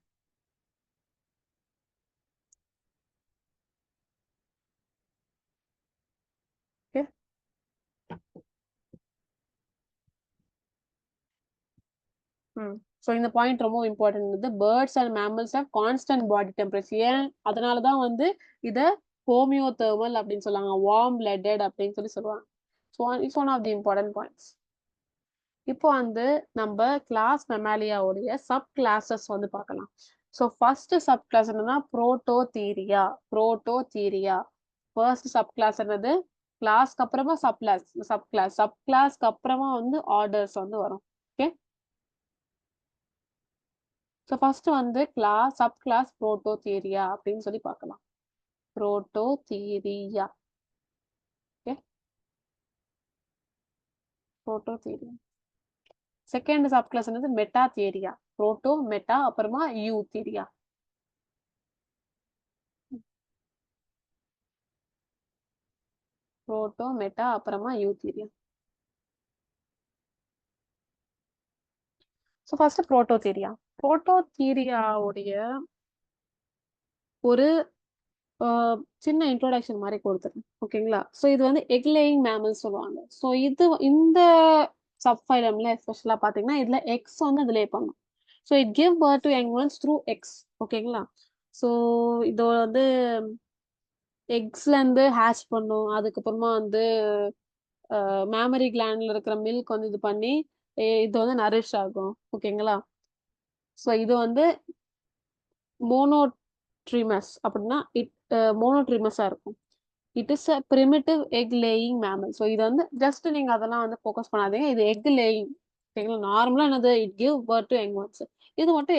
Okay, so இந்த பாயிண்ட் ரொம்ப important. Birds and mammals have constant body temperature. ஏன் அதனாலதான் வந்து இத ஹோமியோதெர்மல் அப்படின்னு சொல்லுவாங்க, வார்ம் பிளட்டட் அப்படின்னு சொல்லுவாங்க. So it's one of the important points. இப்போ வந்து நம்ம கிளாஸ் மெமாலியாவுடைய சப் கிளாஸஸ் வந்து பார்க்கலாம். ஸோ ஃபர்ஸ்ட் சப் கிளாஸ் என்னன்னா புரோட்டோதீரியா. புரோட்டோதீரியா ஃபர்ஸ்ட் சப் கிளாஸ் என்னது? கிளாஸ்க்கு அப்புறமா சப் கிளாஸ்க்கு அப்புறமா வந்து ஆர்டர்ஸ் வந்து வரும். ஓகே, ஸோ ஃபர்ஸ்ட் வந்து சப் கிளாஸ் புரோட்டோதீரியா அப்படின்னு சொல்லி பார்க்கலாம். புரோட்டோதீரியா. ஓகே, புரோட்டோதீரியா. செகண்ட் சப் கிளாஸ் என்னது? மெட்டாதீரியா. புரோட்டோ, மெட்டா, அப்புறமா யூதீரியா. புரோட்டோ, மெட்டா, அப்புறமா யூதீரியா. So first புரோட்டோதீரியா. புரோட்டோதீரியாவுடைய ஒரு சின்ன இன்ட்ரோடக்ஷன் மாதிரி கொடுத்துருக்கேன். ஓகேங்களா? ஸோ இது வந்து எக் லேயிங் மேமல் சொல்லுவாங்க. ஸோ இந்த சப்ஃபைலம்ல எஸ்பெஷலா பாத்தீங்கன்னா இதுல எக்ஸ் வந்து இது லே பண்ணும். So it give birth to young ones through X. ஓகேங்களா? ஸோ இது வந்து எக்ஸ்ல இருந்து ஹேட்ச் பண்ணும். அதுக்கப்புறமா வந்து மேமரி கிளாண்ட்ல இருக்கிற மில்க் வந்து இது பண்ணி இது வந்து நரிஷ் ஆகும். ஓகேங்களா? ஸோ இது வந்து மோனோட்ரிமஸ் அப்படின்னா மோனோட்ரிமஸா இருக்கும். It is a primitive egg laying mammal. So இது வந்து ஜஸ்ட் நீங்க அதெல்லாம் வந்து ஃபோக்கஸ் பண்ணாதீங்க. இது எக் லேயிங். ஓகேங்களா? நார்மலா என்னது it give birth to young once. இது மட்டும்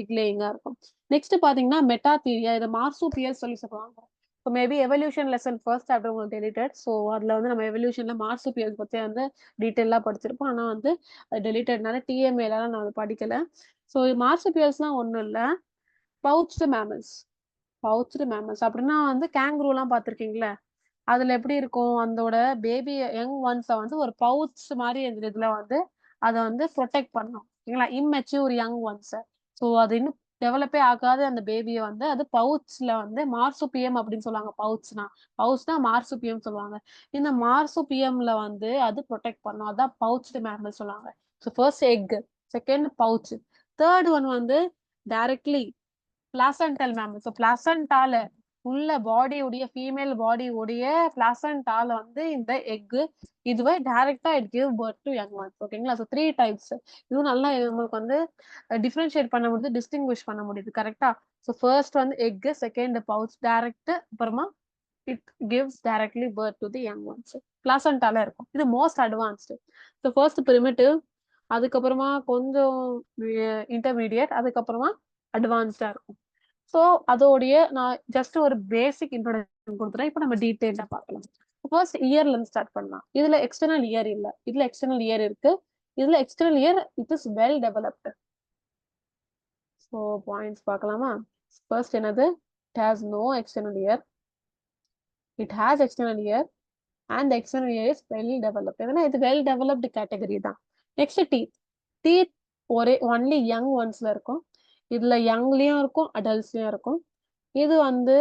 எக் லேயிங்கா இருக்கும். நெக்ஸ்ட் பாத்தீங்கன்னா மெட்டாதீரியா. இதை மார்சுபியல் சொல்லி சொல்லுவாங்க. இப்போ maybe evolution lesson first chapter உங்களுக்கு டெலிட்டட். ஸோ அதுல வந்து நம்ம எவல்யூஷன்ல மார்சுபியல் பத்தி வந்து டீட்டெயிலா படிச்சிருப்போம். ஆனா வந்து டெலிட்டட்னால டிஎம்ஏல நான் படிக்கல. ஸோ மார்சுபியல்ஸ்லாம் ஒண்ணும் இல்லை, பவுச்டு மேமல்ஸ். பவுச்டு மேமல்ஸ் அப்படின்னா வந்து கேங்க்ரூ எல்லாம் பார்த்திருக்கீங்களா? அதுல எப்படி இருக்கும், அதோட பேபி யங் ஒன்ஸை வந்து ஒரு பவுச் மாதிரி இதுல வந்து அதை வந்து ப்ரொடெக்ட் பண்ணும். ஓகேங்களா? Immature young once. ஸோ அது இன்னும் டெவலப்பே ஆகாத அந்த பேபியை வந்து அது பவுச்ல வந்து மார்சுபியம் அப்படின்னு சொல்லுவாங்க. பவுச்னா மார்சுபியம் சொல்லுவாங்க. இந்த மார்சுபியம்ல வந்து அது ப்ரொடெக்ட் பண்ணும். அதான் பவுச்டு மேமல் சொல்லுவாங்க. So first egg, second pouch, third one வந்து டைரக்ட்லி பிளாசன்டல் மேமல். ஸோ பிளாசன்டால உள்ள பாடியுடைய ஃபீமேல் பாடியுடைய பிளாசன்டால வந்து இந்த எக்கு இதுவே டைரக்டா it give birth to young ones. ஓகேங்களா? So 3 types. இதுவும் நல்லா உங்களுக்கு வந்து டிஃபரன்ஷியேட் பண்ண முடியுது, டிஸ்டிங்விஷ் பண்ண முடியுது. கரெக்டா? ஸோ ஃபர்ஸ்ட் வந்து எக், செகண்ட் பவுச் டைரக்ட், அப்புறமா it gives directly birth to the young ones. பிளாசன்டால இருக்கும். இது most advanced. So first primitive, அதுக்கப்புறமா கொஞ்சம் இன்டர்மீடியட், அதுக்கப்புறமா அட்வான்ஸ்டா இருக்கும். ஸோ அதோடைய நான் ஜஸ்ட் ஒரு பேசிக் இன்ட்ரோடக்ஷன் கொடுத்துறேன். இப்போ நம்ம டீடைல்டா பார்க்கலாம். ஃபர்ஸ்ட் இயர்ல இருந்து ஸ்டார்ட் பண்ணலாம். இதுல எக்ஸ்டர்னல் இயர் இல்ல, இதுல எக்ஸ்டர்னல் இயர் இருக்கு. இதுல external ear it is well developed. So points பார்க்கலாமா? ஃபர்ஸ்ட் என்னது? It has no external ear, it has external ear and external ear is well developed. ஏன்னா இது வெல் டெவலப்டு கேட்டகரி தான். Next teeth. Teeth ஒரே only young ஒன்ஸ்ல இருக்கும். இதுல யங்லயும் இருக்கும், அடல்ட்ஸ்லயும் இருக்கும். இது வந்து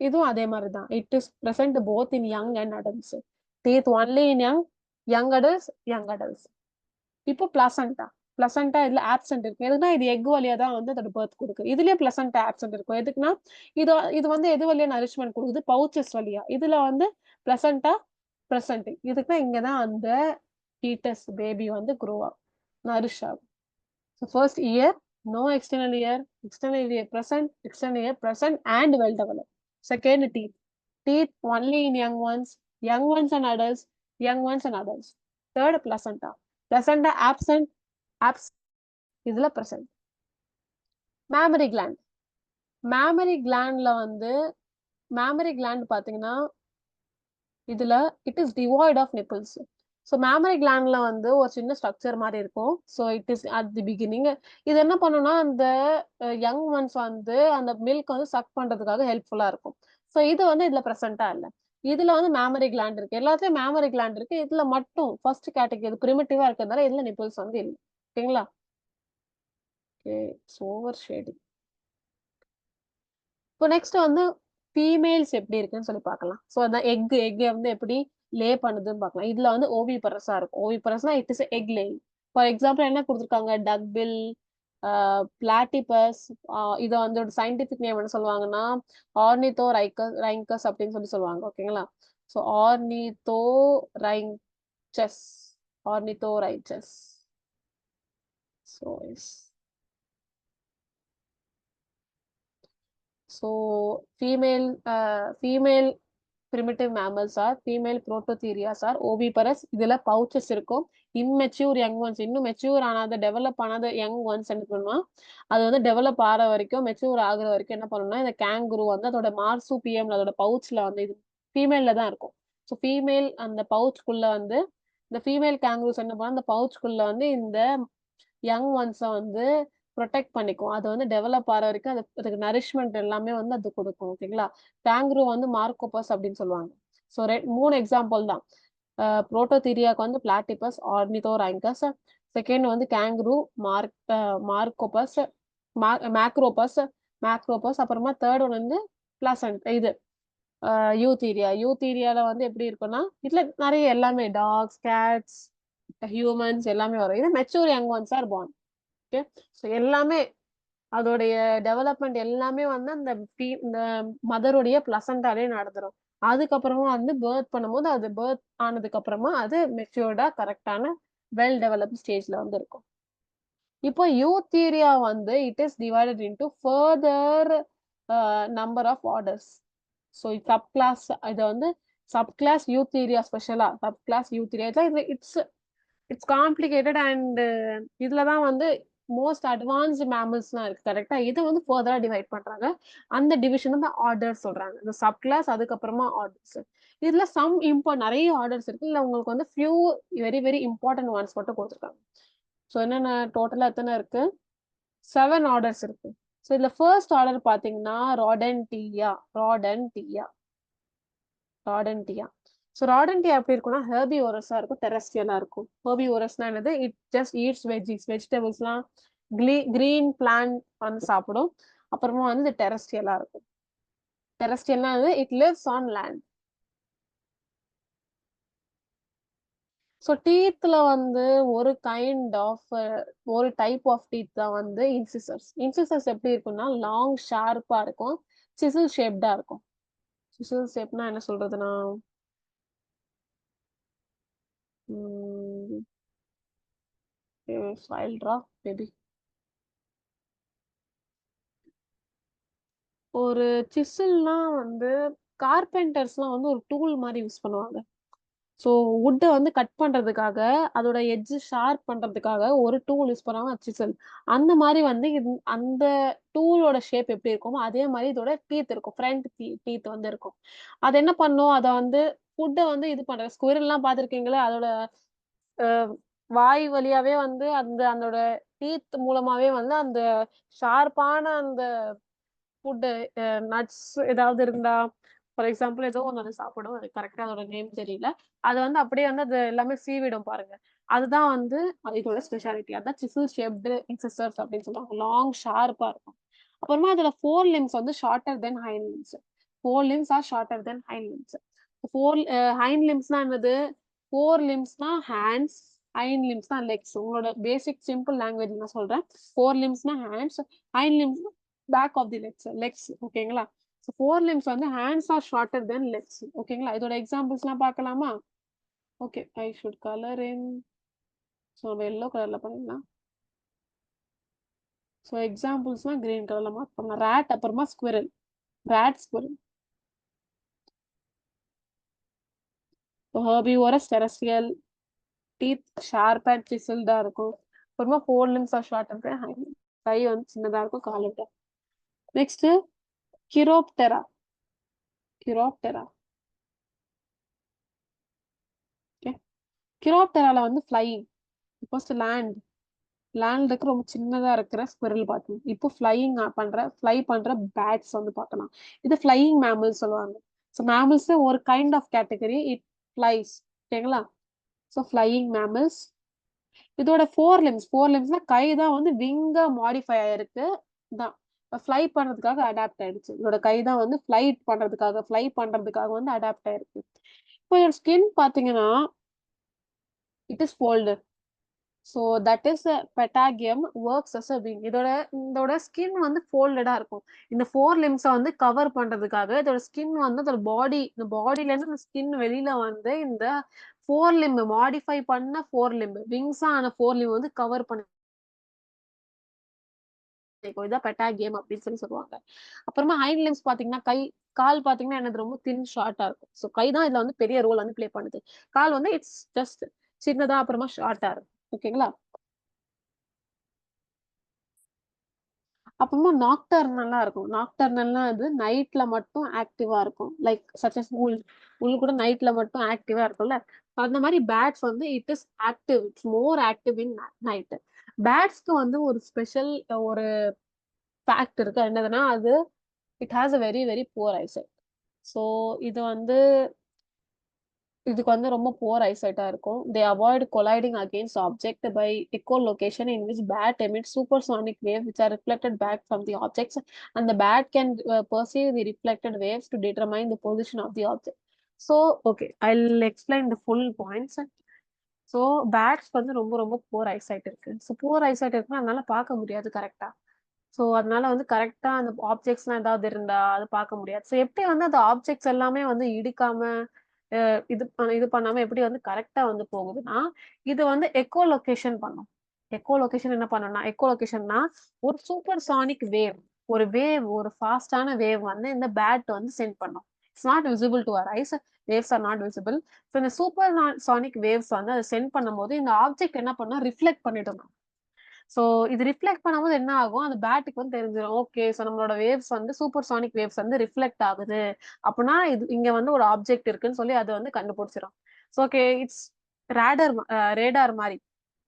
இதுவும் அதே மாதிரி தான். It is present both in young and adults. Teeth only in young adults, young adults. இப்போ பிளசண்டா. பிளசண்டா இதுல ஆப்சென்ட் இருக்கு. எதுனா இது எக் வழியா தான் வந்து அதோட பர்த் கொடுக்கு. இதுலயே பிளசண்டா ஆப்சென்ட் இருக்கும். எதுக்குன்னா இது இது வந்து எது வழியா நரிஷ்மெண்ட் கொடுக்குது? பவுச்சஸ் வழியா. இதுல வந்து பிளசண்டா பிரசன்ட். இதுக்குன்னா இங்கதான் அந்த ஃபீட்டஸ் பேபி வந்து குரோ ஆகும், நரிஷ் ஆகும். So first year, no external ear, external ear present and well developed. Second, teeth. Teeth only in young ones and adults, young ones and adults. Third, placenta. Placenta absent, இதுல present. Mammary gland. Mammary glandல வந்து mammary gland பாத்தீங்கன்னா இதுல it is devoid of nipples. So mammary கிளாண்ட்ல வந்து ஒரு சின்ன structure மாதிரி இருக்கும். So it is at the beginning. இது என்ன பண்ணும்னா அந்த யங் ஒன்ஸ் வந்து அந்த மில்க் வந்து சக் பண்றதுக்காக ஹெல்ப்ஃபுல்லா இருக்கும். ஸோ இது வந்து இதுல ப்ரெசென்டா இல்லை. இதுல வந்து மேமரி கிளாண்ட் இருக்கு, எல்லாத்துலயும் மேமரி கிளாண்ட் இருக்கு. இதுல மட்டும் ஃபர்ஸ்ட் கேட்டகரி இது பிரிமிட்டிவா இருக்கிறதுனால இதுல நிப்பிள்ஸ் வந்து இல்லை. ஓகேங்களா? Okay, over shading. இப்போ நெக்ஸ்ட் வந்து ஃபீமேல்ஸ் எப்படி இருக்குன்னு சொல்லி பார்க்கலாம். ஸோ அதான் எக் வந்து எப்படி லே பண்ணுதுன்னு பார்க்கலாம். இதுல வந்து ஓவி பரஸா இருக்கும். ஓவி பரஸ்னா it is egg laying. For example என்ன கொடுத்துருக்காங்க? Duckbill, platypus. இதை வந்து ஒரு சயின்டிபிக் நேம் என்ன சொல்லுவாங்கன்னா ஆர்னித்தோ ரைங்கஸ் அப்படின்னு சொல்லி சொல்லுவாங்க. ஓகேங்களா? So Ornithorhynchus, Ornithorhynchus. So So female primitive mammals are female prototherias are oviparous. இதுல pouches இருக்கும். immature young ones, இன்னும் மெச்சூர் ஆனாத டெவலப் ஆனாத யங் ஒன்ஸ் என்ன பண்ணுவோம், அது வந்து டெவலப் ஆகிற வரைக்கும் மெச்சூர் ஆகுற வரைக்கும் என்ன பண்ணணும்னா இந்த கேங்குரு வந்து அதோட மார்சுபியம்ல அதோட பவுச்ல வந்து இது ஃபீமேல்ல தான் இருக்கும். ஸோ ஃபீமேல் அந்த பவுச்குள்ள வந்து இந்த ஃபீமேல் கேங்குருஸ் என்ன பண்ணா அந்த பவுச்குள்ள வந்து இந்த யங் ஒன்ஸை வந்து ப்ரொடெக்ட் பண்ணிக்கும். அது வந்து டெவலப் ஆகிற வரைக்கும் அதுக்கு நரிஷ்மெண்ட் எல்லாமே வந்து அது கொடுக்கும். ஓகேங்களா? கேங்க்ரூ வந்து மார்கோபஸ் அப்படின்னு சொல்லுவாங்க. ஸோ 3 எக்ஸாம்பிள் தான். புரோட்டோதீரியாவுக்கு வந்து பிளாட்டிபஸ், ஆர்னித்தோரைங்கஸ். செகண்ட் வந்து கேங்க்ரூ, மார்கோபஸ், மேக்ரோபஸ், அப்புறமா தேர்ட் ஒன் வந்து பிளசன்ட் இது யூத்தீரியா. யூத்தீரியால வந்து எப்படி இருக்குன்னா இதுல நிறைய எல்லாமே டாக்ஸ், கேட்ஸ், ஹியூமன்ஸ் எல்லாமே வரும். இது mature young once are born. Okay, so எல்லாமே அதோடைய டெவலப்மெண்ட் எல்லாமே வந்து அந்த இந்த மதருடைய பிளசண்டாலே நடந்துரும். அதுக்கப்புறமா வந்து பேர்த் பண்ணும்போது அது பேர்த் ஆனதுக்கு அப்புறமா அது மெச்சூர்டா கரெக்டான வெல் டெவலப்ட் ஸ்டேஜ்ல வந்து இருக்கும். இப்போ யூத்தீரியா வந்து it is divided into further number of orders. So sub class இதை வந்து சப் கிளாஸ் யூத்தீரியா ஸ்பெஷலா sub class Eutheria it's it's complicated and இதுலதான் வந்து மோஸ்ட் அட்வான்ஸ்டு மேமல்ஸ்லாம் இருக்கு. கரெக்டா இதை வந்து ஃபர்தரா டிவைட் பண்றாங்க. அந்த டிவிஷன் தான் ஆர்டர் சொல்றாங்க. இந்த சப் கிளாஸ் அதுக்கப்புறமா ஆர்டர்ஸ். இதுல சம் நிறைய ஆர்டர்ஸ் இருக்கு. இல்ல உங்களுக்கு வந்து few very very important once மட்டும் கொடுத்துருக்காங்க. ஸோ என்னென்ன டோட்டலா எத்தனை இருக்கு? 7 ஆர்டர்ஸ் இருக்கு. ஸோ இதுல ஃபர்ஸ்ட் ஆர்டர் பாத்தீங்கன்னா ராடன்டியா. ஸோ ராடன்டியா எப்படி இருக்கும்னா ஹெர்பிவோரஸா இருக்கும், டெரஸ்ட்ரியலா இருக்கும். ஹெர்பிவோரஸ்னா என்னது? இட் ஜஸ்ட் ஈட்ஸ் வெஜிடபிள்ஸ்லாம் கிரீன் பிளான்ட் வந்து சாப்பிடும். அப்புறமா வந்து டெரஸ்ட்ரியலா இருக்கும். டெரஸ்ட்ரியல்னா it lives on land. So டீத்ல வந்து ஒரு ஒரு டைப் ஆஃப் டீத் தான் வந்து இன்சிசர்ஸ். இன்சிசர்ஸ் எப்படி இருக்கும்னா லாங் ஷார்ப்பா இருக்கும், சிசில் ஷேப்டா இருக்கும். சிசில் ஷேப்னா என்ன சொல்றதுன்னா மேபி ஒரு சிசில்னா வந்து கார்பெண்டர்ஸ்லாம் வந்து ஒரு டூல் மாதிரி யூஸ் பண்ணுவாங்க. ஸோ வுட்டை வந்து கட் பண்றதுக்காக அதோட எட்ஜ் ஷார்ப் பண்றதுக்காக ஒரு டூல் யூஸ் பண்ணுவாங்க, சிசல். அந்த மாதிரி வந்து அந்த டூலோட ஷேப் எப்படி இருக்குமோ அதே மாதிரி இதோட டீத் இருக்கும், ஃப்ரண்ட் டீத் வந்து இருக்கும். அது என்ன பண்ணும்? அதை வந்து ஃபுட்டை வந்து இது பண்ற ஸ்குவிரல்லாம் பார்த்துருக்கீங்களா? அதோட வாய் வழியாவே வந்து அதோட டீத் மூலமாவே வந்து அந்த ஷார்ப்பான அந்த ஃபுட்டு நட்ஸ் ஏதாவது இருந்தா, ஃபார் எக்ஸாம்பிள் ஏதோ ஒண்ணு அது சாப்பிடும். அது கரெக்ட்டா அதோட நேம் தெரியல. அது வந்து அப்படியே வந்து அது எல்லாமே சீவிடும் பாருங்க. அதுதான் வந்து இதோட ஸ்பெஷாலிட்டி. அதான் சிசில் ஷேப்டு இன்சிசர்ஸ் அப்படின்னு சொல்லுவாங்க. லாங் ஷார்ப்பா இருக்கும். அப்புறமா அதோட 4 லிம்ஸ் வந்து shorter than hind limbs. 4 limbs are shorter than hind limbs. 4 hind லிம்ஸ்னா என்னது? 4 லிம்ஸ்னா ஹேண்ட்ஸ், ஹைண்ட் லிம்ஸ்னா லெக்ஸ். உங்களோட பேசிக் சிம்பிள் லாங்குவேஜ் நான் சொல்றேன். 4 லிம்ஸ்னா hands, hind limbs back of the legs. ஓகேங்களா? ஸோ 4 லிம்ஸ் வந்து hands are shorter than legs. ஓகேங்களா? இதோட எக்ஸாம்பிள்ஸ்லாம் பார்க்கலாமா? Okay, I should colour in. So நம்ம எல்லோ கலர்ல பண்ணிடலாம். ஸோ எக்ஸாம்பிள்ஸ்லாம் கிரீன் கலர்ல மார்க் பண்ணலாம். ரேட், அப்புறமா squirrel. Rat, squirrel. Herbivorous, terrestrial, teeth sharp and சிசில்டா இருக்கும். அப்புறமா 4 limbs are shorter than hind. கை வந்து சின்னதா இருக்கும், கால் விட. நெக்ஸ்ட் கிரோப்டெரா. ஓகே, கிரோப்டெரால வந்து ஃப்ளையிங். ஃபர்ஸ்ட் லேண்டுக்கு ரொம்ப சின்னதா இருக்கிற ஸ்குவிரல் பார்த்தோம். இப்போ ஃப்ளை பண்ற பேட்ஸ் வந்து பார்க்கலாம். இது ஃப்ளையிங் மேமல்ஸ் சொல்லுவாங்க. ஸோ மேமல்ஸ் ஒரு kind of category. It flies. ஓகேங்களா? So flying mammals. இதோட 4 லிம்ஸ்னா கை தான் வந்து விங்கா மாடிஃபை ஆயிருக்கு தான். ஃப்ளை பண்றதுக்காக அடாப்ட் ஆயிடுச்சு. இதோட கை தான் வந்து ஃப்ளை பண்றதுக்காக வந்து அடாப்ட் ஆயிருக்கு. இப்போ இதோட ஸ்கின் பாத்தீங்கன்னா it is folded. So that is patagium works as a wing. இதோட ஸ்கின் வந்து ஃபோல்டடா இருக்கும். இந்த 4 லிம்ஸை வந்து கவர் பண்றதுக்காக இதோட ஸ்கின் வந்து இந்த பாடியில இருந்து இந்த ஸ்கின் வெளியில வந்து இந்த 4 லிம் மாடிஃபை பண்ண 4 லிம் விங்ஸா ஆன 4 லிம் வந்து கவர் பண்ணி இதான் பெட்டாகியம் அப்படின்னு சொல்லுவாங்க. அப்புறமா ஹைண்ட் லிம்ஸ் பாத்தீங்கன்னா கால் பாத்தீங்கன்னா என்னது ரொம்ப தின் ஷார்ட்டா இருக்கும். ஸோ கை தான் இதுல வந்து பெரிய ரோல் வந்து பிளே பண்ணுது. கால் வந்து இட்ஸ் ஜஸ்ட் சின்னதா அப்புறமா ஷார்ட்டா இருக்கும். ஓகேங்களா? அப்புறமா நாக்டர்னலா இருக்கும். நாக்டர்னல்னா அது நைட்ல மட்டும் ஆக்டிவா இருக்கும். லைக் சச்சஸ் உள் கூட நைட்ல மட்டும் ஆக்டிவா இருக்கும்ல. அந்த மாதிரி பேட்ஸ் வந்து it is active. It's more active in night. பேட்ஸ்க்கு வந்து ஒரு ஸ்பெஷல் ஒரு ஃபேக்ட் இருக்கு. என்னதுன்னா அது it has a very very poor eyesight. So இது வந்து இதுக்கு வந்து ரொம்ப புவர் ஐசைட்டா இருக்கும். They avoid colliding against object by echolocation in which bat emits supersonic waves which are reflected back from the objects and the bat can perceive the reflected waves to determine the position of the object. So, okay, I'll explain the full points. So பேட்ஸ்க்கு வந்து ரொம்ப ரொம்ப poor eyesight இருக்கு. So poor eyesight இருக்குன்னா அதனால பார்க்க முடியாது கரெக்டா. ஸோ அதனால வந்து கரெக்டா அந்த ஆப்ஜெக்ட்ஸ்லாம் ஏதாவது இருந்தா அது பார்க்க முடியாது. ஸோ எப்படி வந்து அந்த ஆப்ஜெக்ட்ஸ் எல்லாமே வந்து இடிக்காம இது பண்ணாம எப்படி வந்து கரெக்டா வந்து போகுதுன்னா, இது வந்து எக்கோ லொகேஷன் பண்ணும். எக்கோ லொகேஷன் என்ன பண்ணும்னா, எக்கோ லொகேஷன்னா ஒரு சூப்பர் சானிக் வேவ், ஒரு ஃபாஸ்டான வேவ் வந்து இந்த பேட் வந்து சென்ட் பண்ணும். It's not visible to our eyes. Waves are not visible. So இந்த சூப்பர் சானிக் வேவ்ஸ் வந்து அதை சென்ட் பண்ணும்போது இந்த ஆப்ஜெக்ட் என்ன பண்ணும், ரிஃப்ளெக்ட் பண்ணிடும். ஸோ இது ரிஃப்ளெக்ட் பண்ணும்போது என்ன ஆகும், அந்த பேட்டுக்கு வந்து தெரிஞ்சிடும். ஓகே, ஸோ நம்மளோட வேவ்ஸ் வந்து சூப்பர் சானிக் வேவ்ஸ் வந்து ரிஃப்ளெக்ட் ஆகுது. அப்படின்னா இது இங்க வந்து ஒரு ஆப்ஜெக்ட் இருக்குன்னு சொல்லி அது வந்து கண்டுபிடிச்சிடும். ஸோ ஓகே, இட்ஸ் ரேடார் மாதிரி.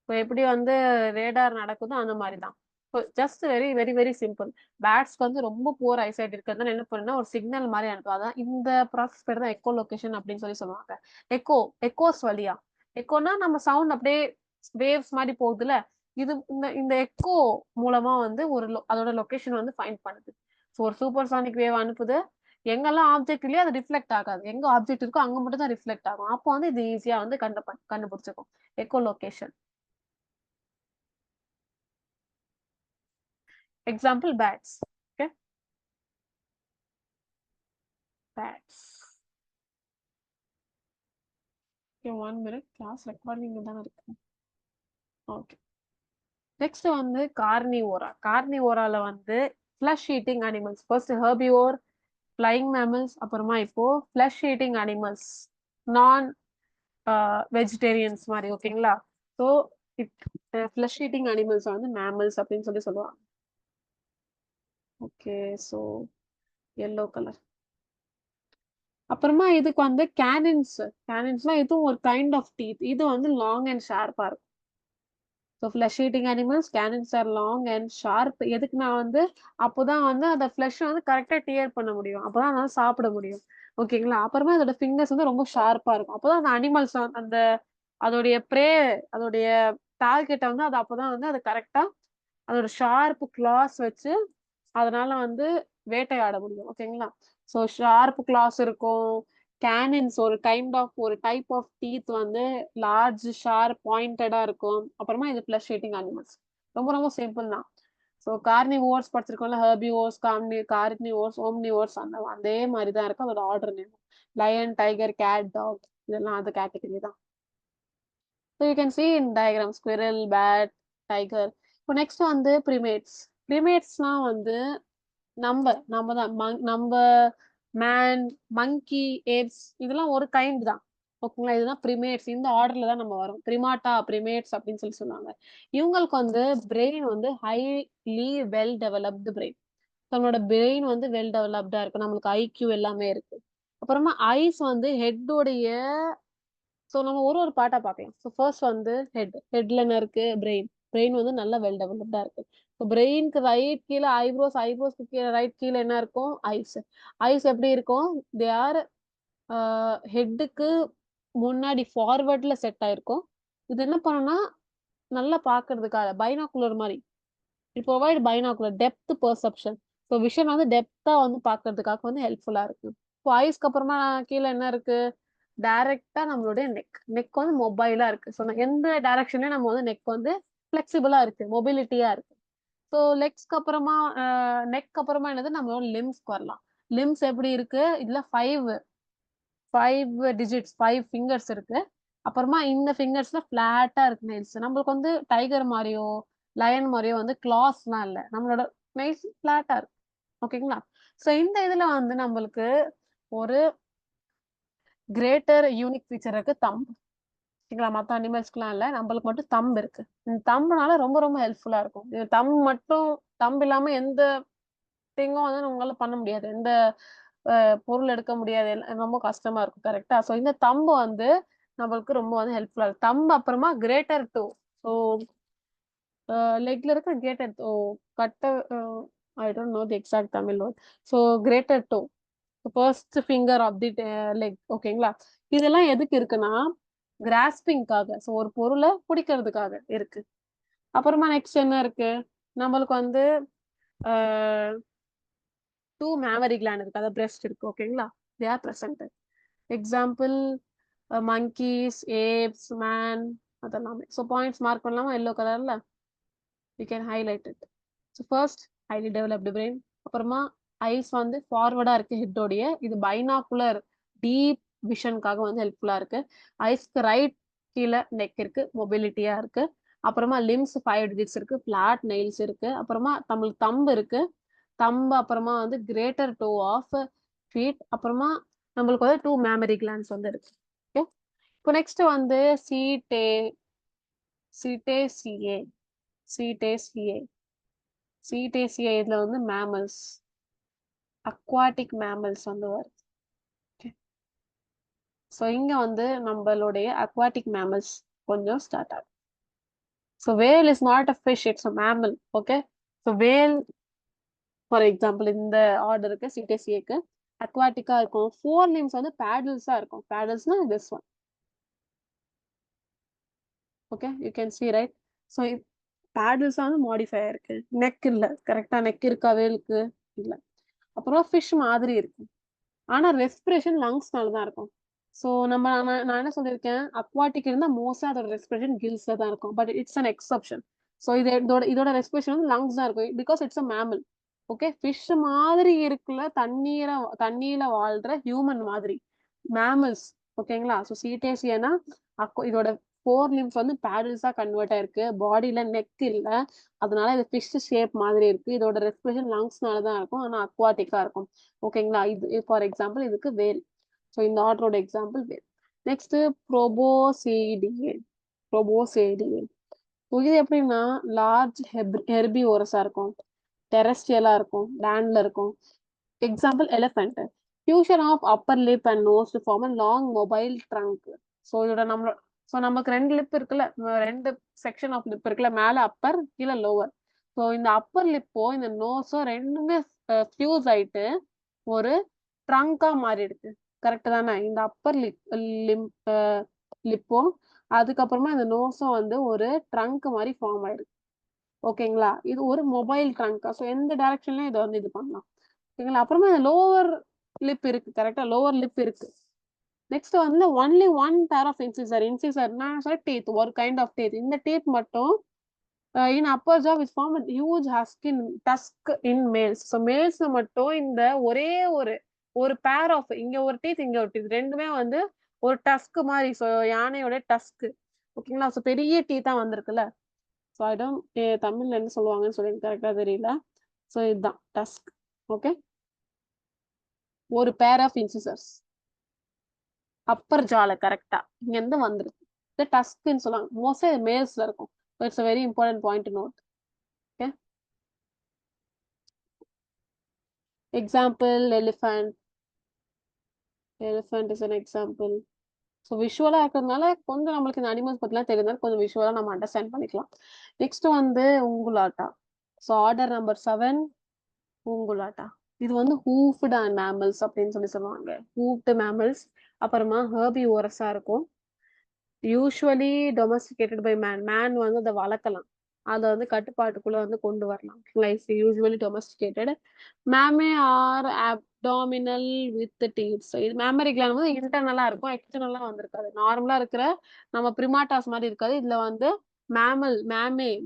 இப்போ எப்படி வந்து ரேடார் நடக்குதோ அந்த மாதிரி தான். Just very very very simple. பேட்ஸ்க்கு வந்து ரொம்ப புவர் ஐசைட் இருக்கிறதுனால என்ன பண்ணுன்னா ஒரு சிக்னல் மாதிரி அனுப்பும். அதான் இந்த ப்ராசஸ் பேர் தான் எக்கோ லொகேஷன் அப்படின்னு சொல்லி சொல்லுவாங்க. எக்கோஸ் வழியா. எக்கோனா நம்ம சவுண்ட் அப்படியே வேவ்ஸ் மாதிரி போகுதுல, இது இந்த இந்த எக்கோ மூலமா வந்து அதோட லொகேஷன் வந்து ஃபைண்ட் பண்ணுது. ஸோ ஒரு சூப்பர் சானிக் வேவ் அனுப்புது. எங்கெல்லாம் ஆப்ஜெக்ட் இல்லையோ அது ரிஃப்ளெக்ட் ஆகாது. எங்க ஆப்ஜெக்ட் இருக்கோ அங்க மட்டும் தான் ரிஃப்ளெக்ட் ஆகும். அப்போ வந்து இது ஈஸியா வந்து கண்டுபிடிச்சிக்கும். Echo location. Example, bats. Okay, bats. Okay, 1 minute. Class recording தானே இருக்கு. ஓகே. நெக்ஸ்ட் வந்து கார்னிவோரா. கார்னிவோரால வந்து flesh eating animals. First herbivore, flying mammals, அப்புறமா இப்போ flesh eating animals, non vegetarians மாதிரி. ஓகேங்களா. ஸோ ஃபிளஷ் ஈட்டிங் அனிமல்ஸ் வந்து மேமல்ஸ் அப்படின்னு சொல்லி சொல்லுவாங்க. Okay, so yellow colour. அப்புறமா இதுக்கு வந்து கேனின்ஸ்லாம் இதுவும் ஒரு கைண்ட் ஆஃப் டீத். இது வந்து லாங் அண்ட் ஷார்ப்பா இருக்கும். So flesh eating animals canines are long and sharp. எதுக்கு நான் வந்து அப்போதான் வந்து அந்த ஃபிளஷ் வந்து கரெக்டாக டியர் பண்ண முடியும். அப்போதான் அதனால சாப்பிட முடியும். ஓகேங்களா. அப்புறமா அதோட ஃபிங்கர்ஸ் வந்து ரொம்ப ஷார்ப்பா இருக்கும். அப்போதான் அந்த அனிமல்ஸ் அந்த அதோடைய ப்ரே அதோடைய டார்கெட்டை வந்து அது அப்போதான் வந்து அது கரெக்டா அதோட ஷார்ப் கிளாஸ் வச்சு அதனால வந்து வேட்டையாட முடியும். ஓகேங்களா. ஸோ ஷார்ப் கிளாஸ் இருக்கும். கேனின்ஸ் ஒரு டைப் ஆஃப் டீத் வந்து லார்ஜ் ஷார்ப் பாயிண்டடா இருக்கும். அப்புறமா இது ஃபிளஷ் ஈட்டிங் அனிமல்ஸ். ரொம்ப ரொம்ப சிம்பிள் தான். ஸோ கார்னிவோர்ஸ் படிச்சிருக்கோம்ல, ஹெர்பிவோர்ஸ், கார்னிவோர்ஸ், ஓம்னிவோர்ஸ், அதே மாதிரி தான் இருக்கும். அதோட order name lion, tiger, cat, dog இதெல்லாம் அந்த கேட்டகரி தான். So you can see in diagram squirrel, bat, tiger. இப்போ நெக்ஸ்ட் வந்து ப்ரிமேட்ஸ். ப்ரிமேட்ஸ்லாம் வந்து நம்ம தான் நம்ம மேன், மங்கி, ஏப்ஸ் இதெல்லாம் ஒரு கைண்ட் தான். ஓகேங்களா. இதுதான் ப்ரிமேட்ஸ். இந்த ஆர்டர்ல தான் நம்ம வரும். பிரிமாட்டா, ப்ரிமேட்ஸ் அப்படின்னு சொல்லி சொன்னாங்க. இவங்களுக்கு வந்து பிரெயின் வந்து ஹைலி வெல் டெவலப்டு பிரெயின். நம்மளோட பிரெயின் வந்து வெல் டெவலப்டா இருக்கு. நம்மளுக்கு ஐக்யூ எல்லாமே இருக்கு. அப்புறமா ஐஸ் வந்து ஹெட்டோடைய. ஸோ நம்ம ஒரு பார்ட்டா பார்க்கலாம். ஸோ ஃபர்ஸ்ட் வந்து ஹெட்ல என்ன இருக்கு, பிரெயின் வந்து நல்லா வெல் டெவலப்டா இருக்கு. ஸோ பிரெயினுக்கு ரைட் கீழே ஐப்ரோஸ்க்கு கீழே ரைட் கீழே என்ன இருக்கும், ஐஸ் எப்படி இருக்கும், தே ஆர் ஹெட்டுக்கு முன்னாடி ஃபார்வர்ட்ல செட் ஆயிருக்கும். இது என்ன பண்ணும்னா நல்லா பாக்குறதுக்காக பைனாகுலர் மாதிரி. It provide binocular depth perception. So vision வந்து டெப்தா வந்து பாக்குறதுக்காக வந்து ஹெல்ப்ஃபுல்லா இருக்கு. இப்போ ஐஸ்க்கு அப்புறமா கீழே என்ன இருக்கு, டைரக்டா நம்மளுடைய நெக் வந்து மொபைலா இருக்கு. ஸோ எந்த டைரக்ஷன்லயும் நம்ம வந்து நெக் வந்து ஃபிளெக்சிபிளா இருக்கு, மொபிலிட்டியா இருக்கு. ஸோ லெக்ஸ்க்கு அப்புறமா நெக் அப்புறமா என்னது, நம்மளோட லிம்ஸ்க்கு வரலாம். லிம்ஸ் எப்படி இருக்கு, இதுல ஃபைவ் டிஜிட்ஸ், 5 ஃபிங்கர்ஸ் இருக்கு. அப்புறமா இந்த ஃபிங்கர்ஸ்ல ஃபிளாட்டா இருக்கு நெயில்ஸ். நம்மளுக்கு வந்து டைகர் மாதிரியோ லயன் மாதிரியோ வந்து கிளாஸ்லாம் இல்ல. நம்மளோட நெயில்ஸ் ஃபிளாட்டா இருக்கு. ஓகேங்களா. ஸோ இந்த இதுல வந்து நம்மளுக்கு ஒரு கிரேட்டர் யூனிக் ஃபீச்சர் இருக்கு, தம்ப். ஓகேங்களா. மற்ற அனிமல்ஸ்க்குலாம் இல்ல, நம்மளுக்கு மட்டும் தம்ப் இருக்கு. இந்த தம்புனால ரொம்ப ரொம்ப ஹெல்ப்ஃபுல்லா இருக்கும். இது தம்ப் இல்லாம எந்த திங்கும் வந்து உங்களால பண்ண முடியாது. எந்த பொருள் எடுக்க முடியாது. ரொம்ப கஷ்டமா இருக்கும். கரெக்ட்டா. ஸோ இந்த தம்பு வந்து நம்மளுக்கு ரொம்ப வந்து ஹெல்ப்ஃபுல்லா இருக்கு. தம்பு அப்புறமா கிரேட்டர் டோ. ஸோ லெக்ல இருக்க கிரேட்டர் டோ கட்ட I don't know the exact Tamil word. So greater toe first finger of the leg. ஓகேங்களா. இதெல்லாம் எதுக்கு இருக்குன்னா கிராஸ்பிங்காக. ஸோ ஒரு பொருளை பிடிக்கிறதுக்காக இருக்கு. அப்புறமா நெக்ஸ்ட் என்ன இருக்கு, நம்மளுக்கு வந்து டூ மேமரி கிளாண்ட் இருக்கு, அதாவது பிரஸ்ட் இருக்கு. ஓகேங்களா, they are present. Example monkeys, apes, man, அதெல்லாமே. ஸோ பாயிண்ட்ஸ் மார்க் பண்ணலாமா எல்லோ கலர்ல? You can highlight it. So first highly developed brain. அப்புறமா ஐஸ் வந்து ஃபார்வர்டா இருக்கு ஹெட்டோடைய, இது பைனாக்குலர் டீப் விஷனுக்காக வந்து ஹெல்ப்ஃபுல்லா இருக்கு. ஐஸ்க்கு ரைட் கீழே நெக் இருக்கு, மொபிலிட்டியா இருக்கு. அப்புறமா லிம்ஸ் 5 டிஜிட்ஸ் இருக்கு, ஃபிளாட் நெயில்ஸ் இருக்கு. அப்புறமா நம்மளுக்கு தம்பு இருக்கு, தம்பு. அப்புறமா வந்து கிரேட்டர் டோ ஆஃப் ஃபீட். அப்புறமா நம்மளுக்கு வந்து 2 மேமரி கிளாண்ட்ஸ் வந்து இருக்கு. ஓகே, இப்போ நெக்ஸ்ட் வந்து சீட்டே சீட்டேசியே சீட்டேசியே சீட்டேசியே இதுல வந்து மேமல்ஸ், அக்வாட்டிக் மேமல்ஸ் வந்து வருது. ஸோ இங்க வந்து நம்மளுடைய அக்வாட்டிக் மேமல்ஸ் கொஞ்சம் ஸ்டார்ட் ஆகும். So whale is not a fish, it's a mammal. Okay, so whale for example இந்த ஆர்டருக்கு சீட்டேசியேக்கு அக்வாட்டிக்கா இருக்கும். 4 limbs வந்து பேடல்ஸா இருக்கும். பேடல்ஸ்னா this one. Okay, you can see right. So பேடல்ஸா வந்து மாடிஃபை ஆயிருக்கு. நெக் இல்ல, கரெக்டா நெக் இருக்கா வேலுக்கு? இல்ல. அப்புறம் ஃபிஷ் மாதிரி இருக்கு, ஆனா ரெஸ்பிரேஷன் லங்ஸ்னால தான் இருக்கும். ஸோ நான் என்ன சொல்லியிருக்கேன், அக்வாட்டிக் இருந்தா மோஸ்டா அதோட ரெஸ்பிரேஷன் கில்ஸ்ல தான் இருக்கும். But it's an exception. So இதோட ரெஸ்பிரேஷன் வந்து லங்ஸ் தான் இருக்கும், because it's a mammal. Okay, fish மாதிரி இருக்குல்ல, தண்ணியில வாழ்ற ஹியூமன் மாதிரி மேமல்ஸ். ஓகேங்களா, ஸோ சீட்டேசியனா இதோட 4 limbs வந்து பேடல்ஸா கன்வெர்ட் ஆயிருக்கு. பாடியில நெக் இல்ல, அதனால இது ஃபிஷ் ஷேப் மாதிரி இருக்கு. இதோட ரெஸ்பிரேஷன் லங்ஸ்னால தான் இருக்கும், ஆனா அக்வாட்டிக்கா இருக்கும். ஓகேங்களா, இது ஃபார் எக்ஸாம்பிள் இதுக்கு வேல். ஸோ இந்த ஆர்டரோட எக்ஸாம்பிள் வேல். நெக்ஸ்ட் ப்ரோபோசேடியே. ப்ரோபோசேடியே இது எப்படின்னா லார்ஜ் ஹெர்பிவோரஸா இருக்கும், டெரஸ்ட்ரியலா இருக்கும், லேண்ட்ல இருக்கும். Example elephant. Fusion of upper lip and nose to form a long mobile trunk. So இதோட ஸோ நமக்கு 2 லிப் இருக்குல்ல, 2 செக்ஷன் ஆஃப் லிப் இருக்குல்ல, மேல அப்பர் கீழே லோவர். ஸோ இந்த அப்பர் லிப்போ இந்த நோஸோ ரெண்டுமே ஃபியூஸ் ஆயிட்டு ஒரு ட்ரங்கா மாறிடுது. கரெக்ட் தானே? இந்த அப்பர் லிப்பும் அதுக்கப்புறமா இந்த நோஸும் வந்து ஒரு ட்ரங்க் மாதிரி ஃபார்ம் ஆயிருக்கு. ஓகேங்களா, இது ஒரு மொபைல் ட்ரங்கா. ஸோ எந்த டைரக்ஷன்லயும் இதை வந்து இது பண்ணலாம். ஓகேங்களா, அப்புறமா இந்த லோவர் லிப் இருக்கு, கரெக்டா லோவர் லிப் இருக்கு. நெக்ஸ்ட் வந்து only one pair of incisor. நான் சொல்ல டீத், ஒரு கைண்ட் ஆஃப் டீத். இந்த டீத் மட்டும் in upper jaw which form huge tusk in males. So மேல்ஸ்ல மட்டும் இந்த ஒரே ஒரு ஒரு பேர் ஆஃப், இங்க ஒரு டீத் இங்க ஒரு டீத், ரெண்டுமே வந்து ஒரு டஸ்க் மாதிரி. ஸோ யானையோட டஸ்க். ஓகேங்களா, ஸோ பெரிய டீத்தா வந்திருக்குல்ல. ஸோ ஐடம் தமிழ்ல என்ன சொல்லுவாங்கன்னு சொல்லி கரெக்டா தெரியல. ஸோ இதுதான் டஸ்க். ஓகே, ஒரு பேர் ஆஃப் இன்சிசர்ஸ் அப்பர் ஜால கரெக்டா இங்க இருந்து வந்துருக்கு. இது டஸ்க்னு சொல்லுவாங்க, மோஸ்ட்லி மேல்ஸ்ல இருக்கும். It's a very important point to note. Okay, example elephant. Elephant is an example. So விஷுவலா இருக்கிறதுனால கொஞ்சம் நம்மளுக்கு இந்த அனிமல்ஸ் பத்திலாம் தெரியுதுனால கொஞ்சம் விஷுவலா நம்ம அண்டர்ஸ்டாண்ட் பண்ணிக்கலாம். நெக்ஸ்ட் வந்து Ungulata. So order number 7 Ungulata. இது வந்து ஹூஃப்டு அண்ட் மேமல்ஸ் அப்படின்னு சொல்லுவாங்க. Hoofed mammals. அப்புறமா ஹெர்பிவோரஸா இருக்கும். யூஸ்வலி டொமஸ்டிகேட்டட் பை மேன் வந்து அதை வளர்க்கலாம், அதை வந்து கட்டுப்பாட்டுக்குள்ள வந்து கொண்டு வரலாம். Like usually domesticated. Mammae are abdominal with teats. இது மேமரி கிளாண்ட் வந்து இன்டர்னலா இருக்கும், எக்ஸ்டர்னலா வந்திருக்காது. நார்மலா இருக்கிற நம்ம பிரிமாட்டாஸ் மாதிரி இருக்காது. இதுல வந்து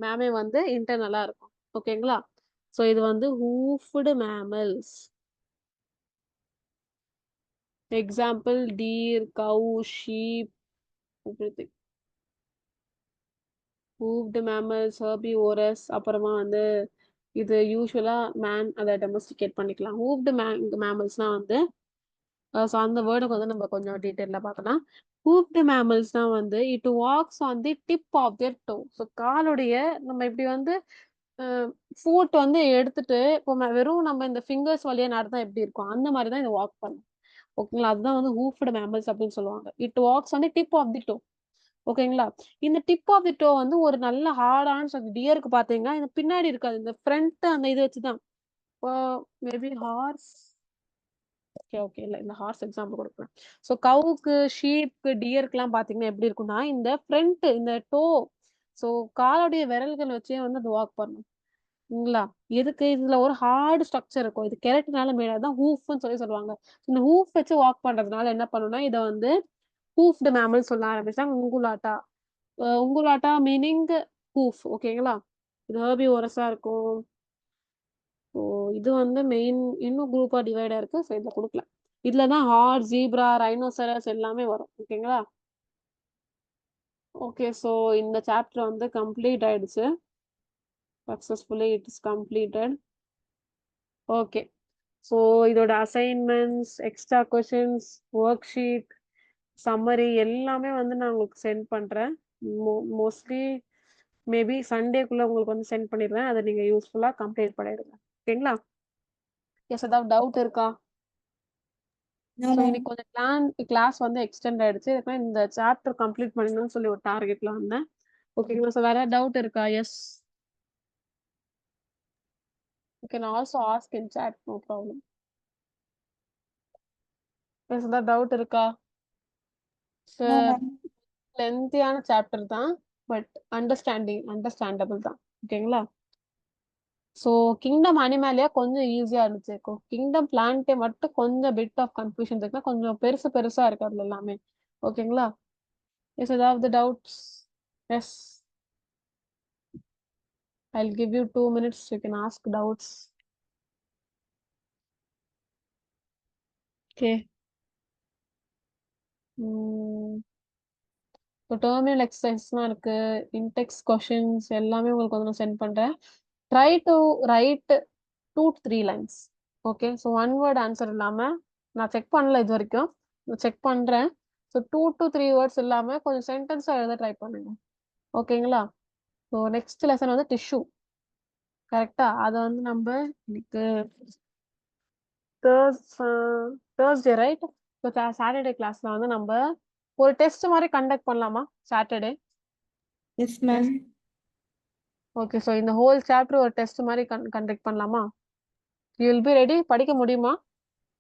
மேமே வந்து இன்டர்னலா இருக்கும். ஓகேங்களா, ஸோ இது வந்து hoofed mammals. Example deer, cow, sheep, everything. Hoofed mammals, herbivorous. அப்புறமா வந்து இது யூஸ்வலா மேன் அதை டொமஸ்டிகேட் பண்ணிக்கலாம். ஹூஃப்டு மேமல்ஸ்னா வந்து ஸோ அந்த வேர்டுக்கு வந்து நம்ம கொஞ்சம் டீட்டெயிலாக பார்க்கலாம். ஹூஃப்டு மேமல்ஸ்னா வந்து it walks on the tip of their toe. So காலுடைய நம்ம இப்படி வந்து ஃபுட் வந்து எடுத்துட்டு இப்போ வெறும் நம்ம இந்த ஃபிங்கர்ஸ் வழியா நடந்தா எப்படி இருக்கும், அந்த மாதிரி தான் இதை வாக் பண்ணும். ஓகேங்களா, அதுதான் வந்து ஹூஃப்டு மேமல்ஸ் அப்படின்னு சொல்லுவாங்க. It walks on the tip of the toe. ஓகேங்களா, இந்த டிப் ஆஃப் தி டோ வந்து ஒரு நல்ல ஹார்டான டியருக்கு பாத்தீங்கன்னா இந்த பின்னாடி இருக்காது, இந்த ஃப்ரண்ட் அந்த இது வச்சுதான். மேபி ஹார்ஸ் ஓகே இல்ல இந்த ஹார்ஸ் எக்ஸாம்பிள் கொடுக்குறேன். ஸோ கவுக்கு, ஷீப்க்கு, டியருக்குலாம் பார்த்தீங்கன்னா எப்படி இருக்கும்னா, இந்த ஃப்ரண்ட் இந்த டோ ஸோ காலுடைய விரல்கள் வச்சே வந்து அது வாக் பண்ணும். ங்களா? எதுக்கு? இதுல ஒரு ஹார்ட் ஸ்ட்ரக்சர் இருக்கும். இது கெரட்டினால மேட் அதான் ஹூஃப்ன்னு சொல்லுவாங்க. இந்த ஹூஃப் வச்சு வாக் பண்றதுனால என்ன பண்ணும்னா, இத வந்து ஹூஃப்டு மேமல் சொல்ல ஆரம்பிச்சாங்க. உங்குலாட்டா. உங்குலாட்டா மீனிங் ஹூஃப். ஓகேங்களா? இது ஹெர்பிவோரஸா இருக்கும். ஸோ இது வந்து மெயின் இன்னும் குரூப்பா டிவைட் ஆயிருக்கு. ஸோ இதுல குடுக்கல. இதுல தான் ஹார்ஸ், ஜீப்ரா, ரைனோசரஸ் எல்லாமே வரும். ஓகேங்களா? ஓகே. ஸோ இந்த சாப்டர் வந்து கம்ப்ளீட் ஆயிடுச்சு. Successfully it is completed. Okay. So இதோட assignments, extra questions, work sheet, summary எல்லாமே வந்து நான் உங்களுக்கு சென்ட் பண்றேன். மோஸ்ட்லி மேபி சண்டேக்குள்ள உங்களுக்கு வந்து சென்ட் பண்ணிடுவேன். அதை நீங்க யூஸ்ஃபுல்லா கம்ப்ளீட் பண்ணிடுங்க. ஓகேங்களா? எஸ் ஏதாவது டவுட் இருக்கா? No, so ma'am. இன்னைக்கு கொஞ்சம் கிளாஸ் வந்து எக்ஸ்டெண்ட் ஆயிடுச்சு. இதுக்கு இந்த சாப்டர் கம்ப்ளீட் பண்ணணும்னு சொல்லி ஒரு டார்கெட்ல வந்தேன். ஓகேங்களா? ஸோ வேற டவுட் இருக்கா? Yes. You can also ask in chat, no problem. Yes ஏதாவது டவுட் இருக்கா? No, ma'am. லென்த்தியான சாப்டர் தான். பட் அண்டர்ஸ்டாண்டபிள் தான். ஓகேங்களா? ஸோ கிங்டம் அனிமேலியா கொஞ்சம் ஈஸியா இருந்துச்சு. கிங்டம் பிளான்ட்டே மட்டும் கொஞ்சம் பிட் ஆஃப் கன்ஃபியூஷன் இருக்குன்னா கொஞ்சம் பெருசா இருக்கு அதுல எல்லாமே. ஓகேங்களா? எஸ் ஏதாவது doubts? Yes. I'll give you 2 minutes. You can ask doubts. Okay. இப்போ டெர்மினல் எக்ஸசைஸ்லாம் இருக்கு. இன்டெக்ஸ் கொஷின்ஸ் எல்லாமே உங்களுக்கு வந்து நான் சென்ட் பண்றேன். Try to right 2 to 3 lines. Okay. So one word answer இல்லாம நான் செக் பண்ணல இது வரைக்கும். செக் பண்றேன். ஸோ 2 to 3 வேர்ட்ஸ் இல்லாம கொஞ்சம் சென்டென்ஸா எழுத ட்ரை பண்ணுங்க. ஓகேங்களா? ஸோ நெக்ஸ்ட் லெசன் வந்து டிஷ்யூ. கரெக்டா? அதை வந்து நம்ம இன்னைக்கு தேர்ஸ்டே ரைட்? ஸோ சாட்டர்டே கிளாஸ்ல வந்து நம்ம ஒரு டெஸ்ட் மாதிரி கண்டக்ட் பண்ணலாமா Saturday? Yes, ma'am. Okay. So இந்த ஹோல் சாப்டர் ஒரு டெஸ்ட் மாதிரி கண்டக்ட் பண்ணலாமா? You will be ready? படிக்க முடியுமா?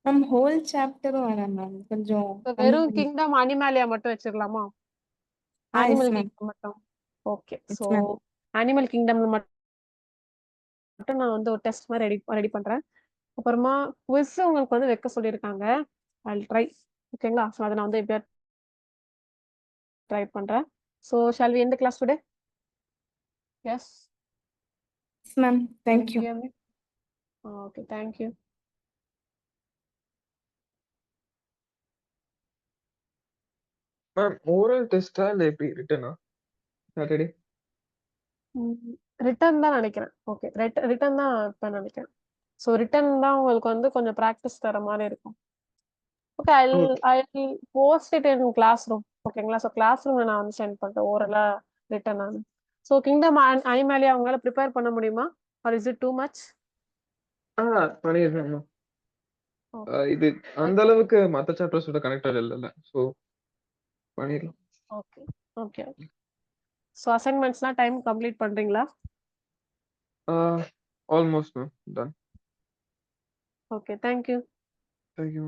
Ma'am, whole chapter வேணாம் ma'am. கொஞ்சம் வெறும் கம்மி. கிங்டம் அனிமேலியா மட்டும் வச்சிடலாமா? Yes, animal ma'am. கிங்டம் மட்டும். Okay. Yes, so ma'am. Animal kingdom மட்டும் நான் வந்து ஒரு டெஸ்ட் மாதிரி ரெடி பண்றேன். அப்புறமா குவிஸ் உங்களுக்கு வந்து வைக்க சொல்லியிருக்காங்க. I try. ஓகேங்களா? ஸோ அதை நான் வந்து எப்படியா ட்ரை பண்றேன். So shall we end the class today? Yes. Yes, ma'am. Thank you. Okay, thank you. Ma'am oral டெஸ்டா இல்ல எப்படி ரிட்டனா சாட்டர்டே? ரிட்டர்ன் தான் நினைக்கிறேன். ஓகே. ரிட்டர்ன் தான் இப்ப நினைக்கிறேன். ஸோ ரிட்டர்ன் தான் உங்களுக்கு வந்து கொஞ்சம் ப்ராக்டிஸ் தர மாதிரி இருக்கும். Okay. I post it in class room. ஓகேங்களா? ஸோ கிளாஸ் ரூம்ல நான் வந்து சென்ட் பண்றேன் ஓரலா ரிட்டர்ன் நான். ஸோ கிங்டம் அனிமேலியா அவங்களால ப்ரிப்பேர் பண்ண முடியுமா? Or is it too much? பண்ணிடுறேன் மேம். இது அந்த அளவுக்கு மத்த சாப்டர்ஸோட கனெக்டட் இல்ல. சோ பண்ணிடலாம். ஓகே. ஓகே. ஸோ அசைன்மெண்ட்ஸ்லாம் டைம் கம்ப்ளீட் பண்றீங்களா? Almost ma'am done. Okay. Thank you. Thank you.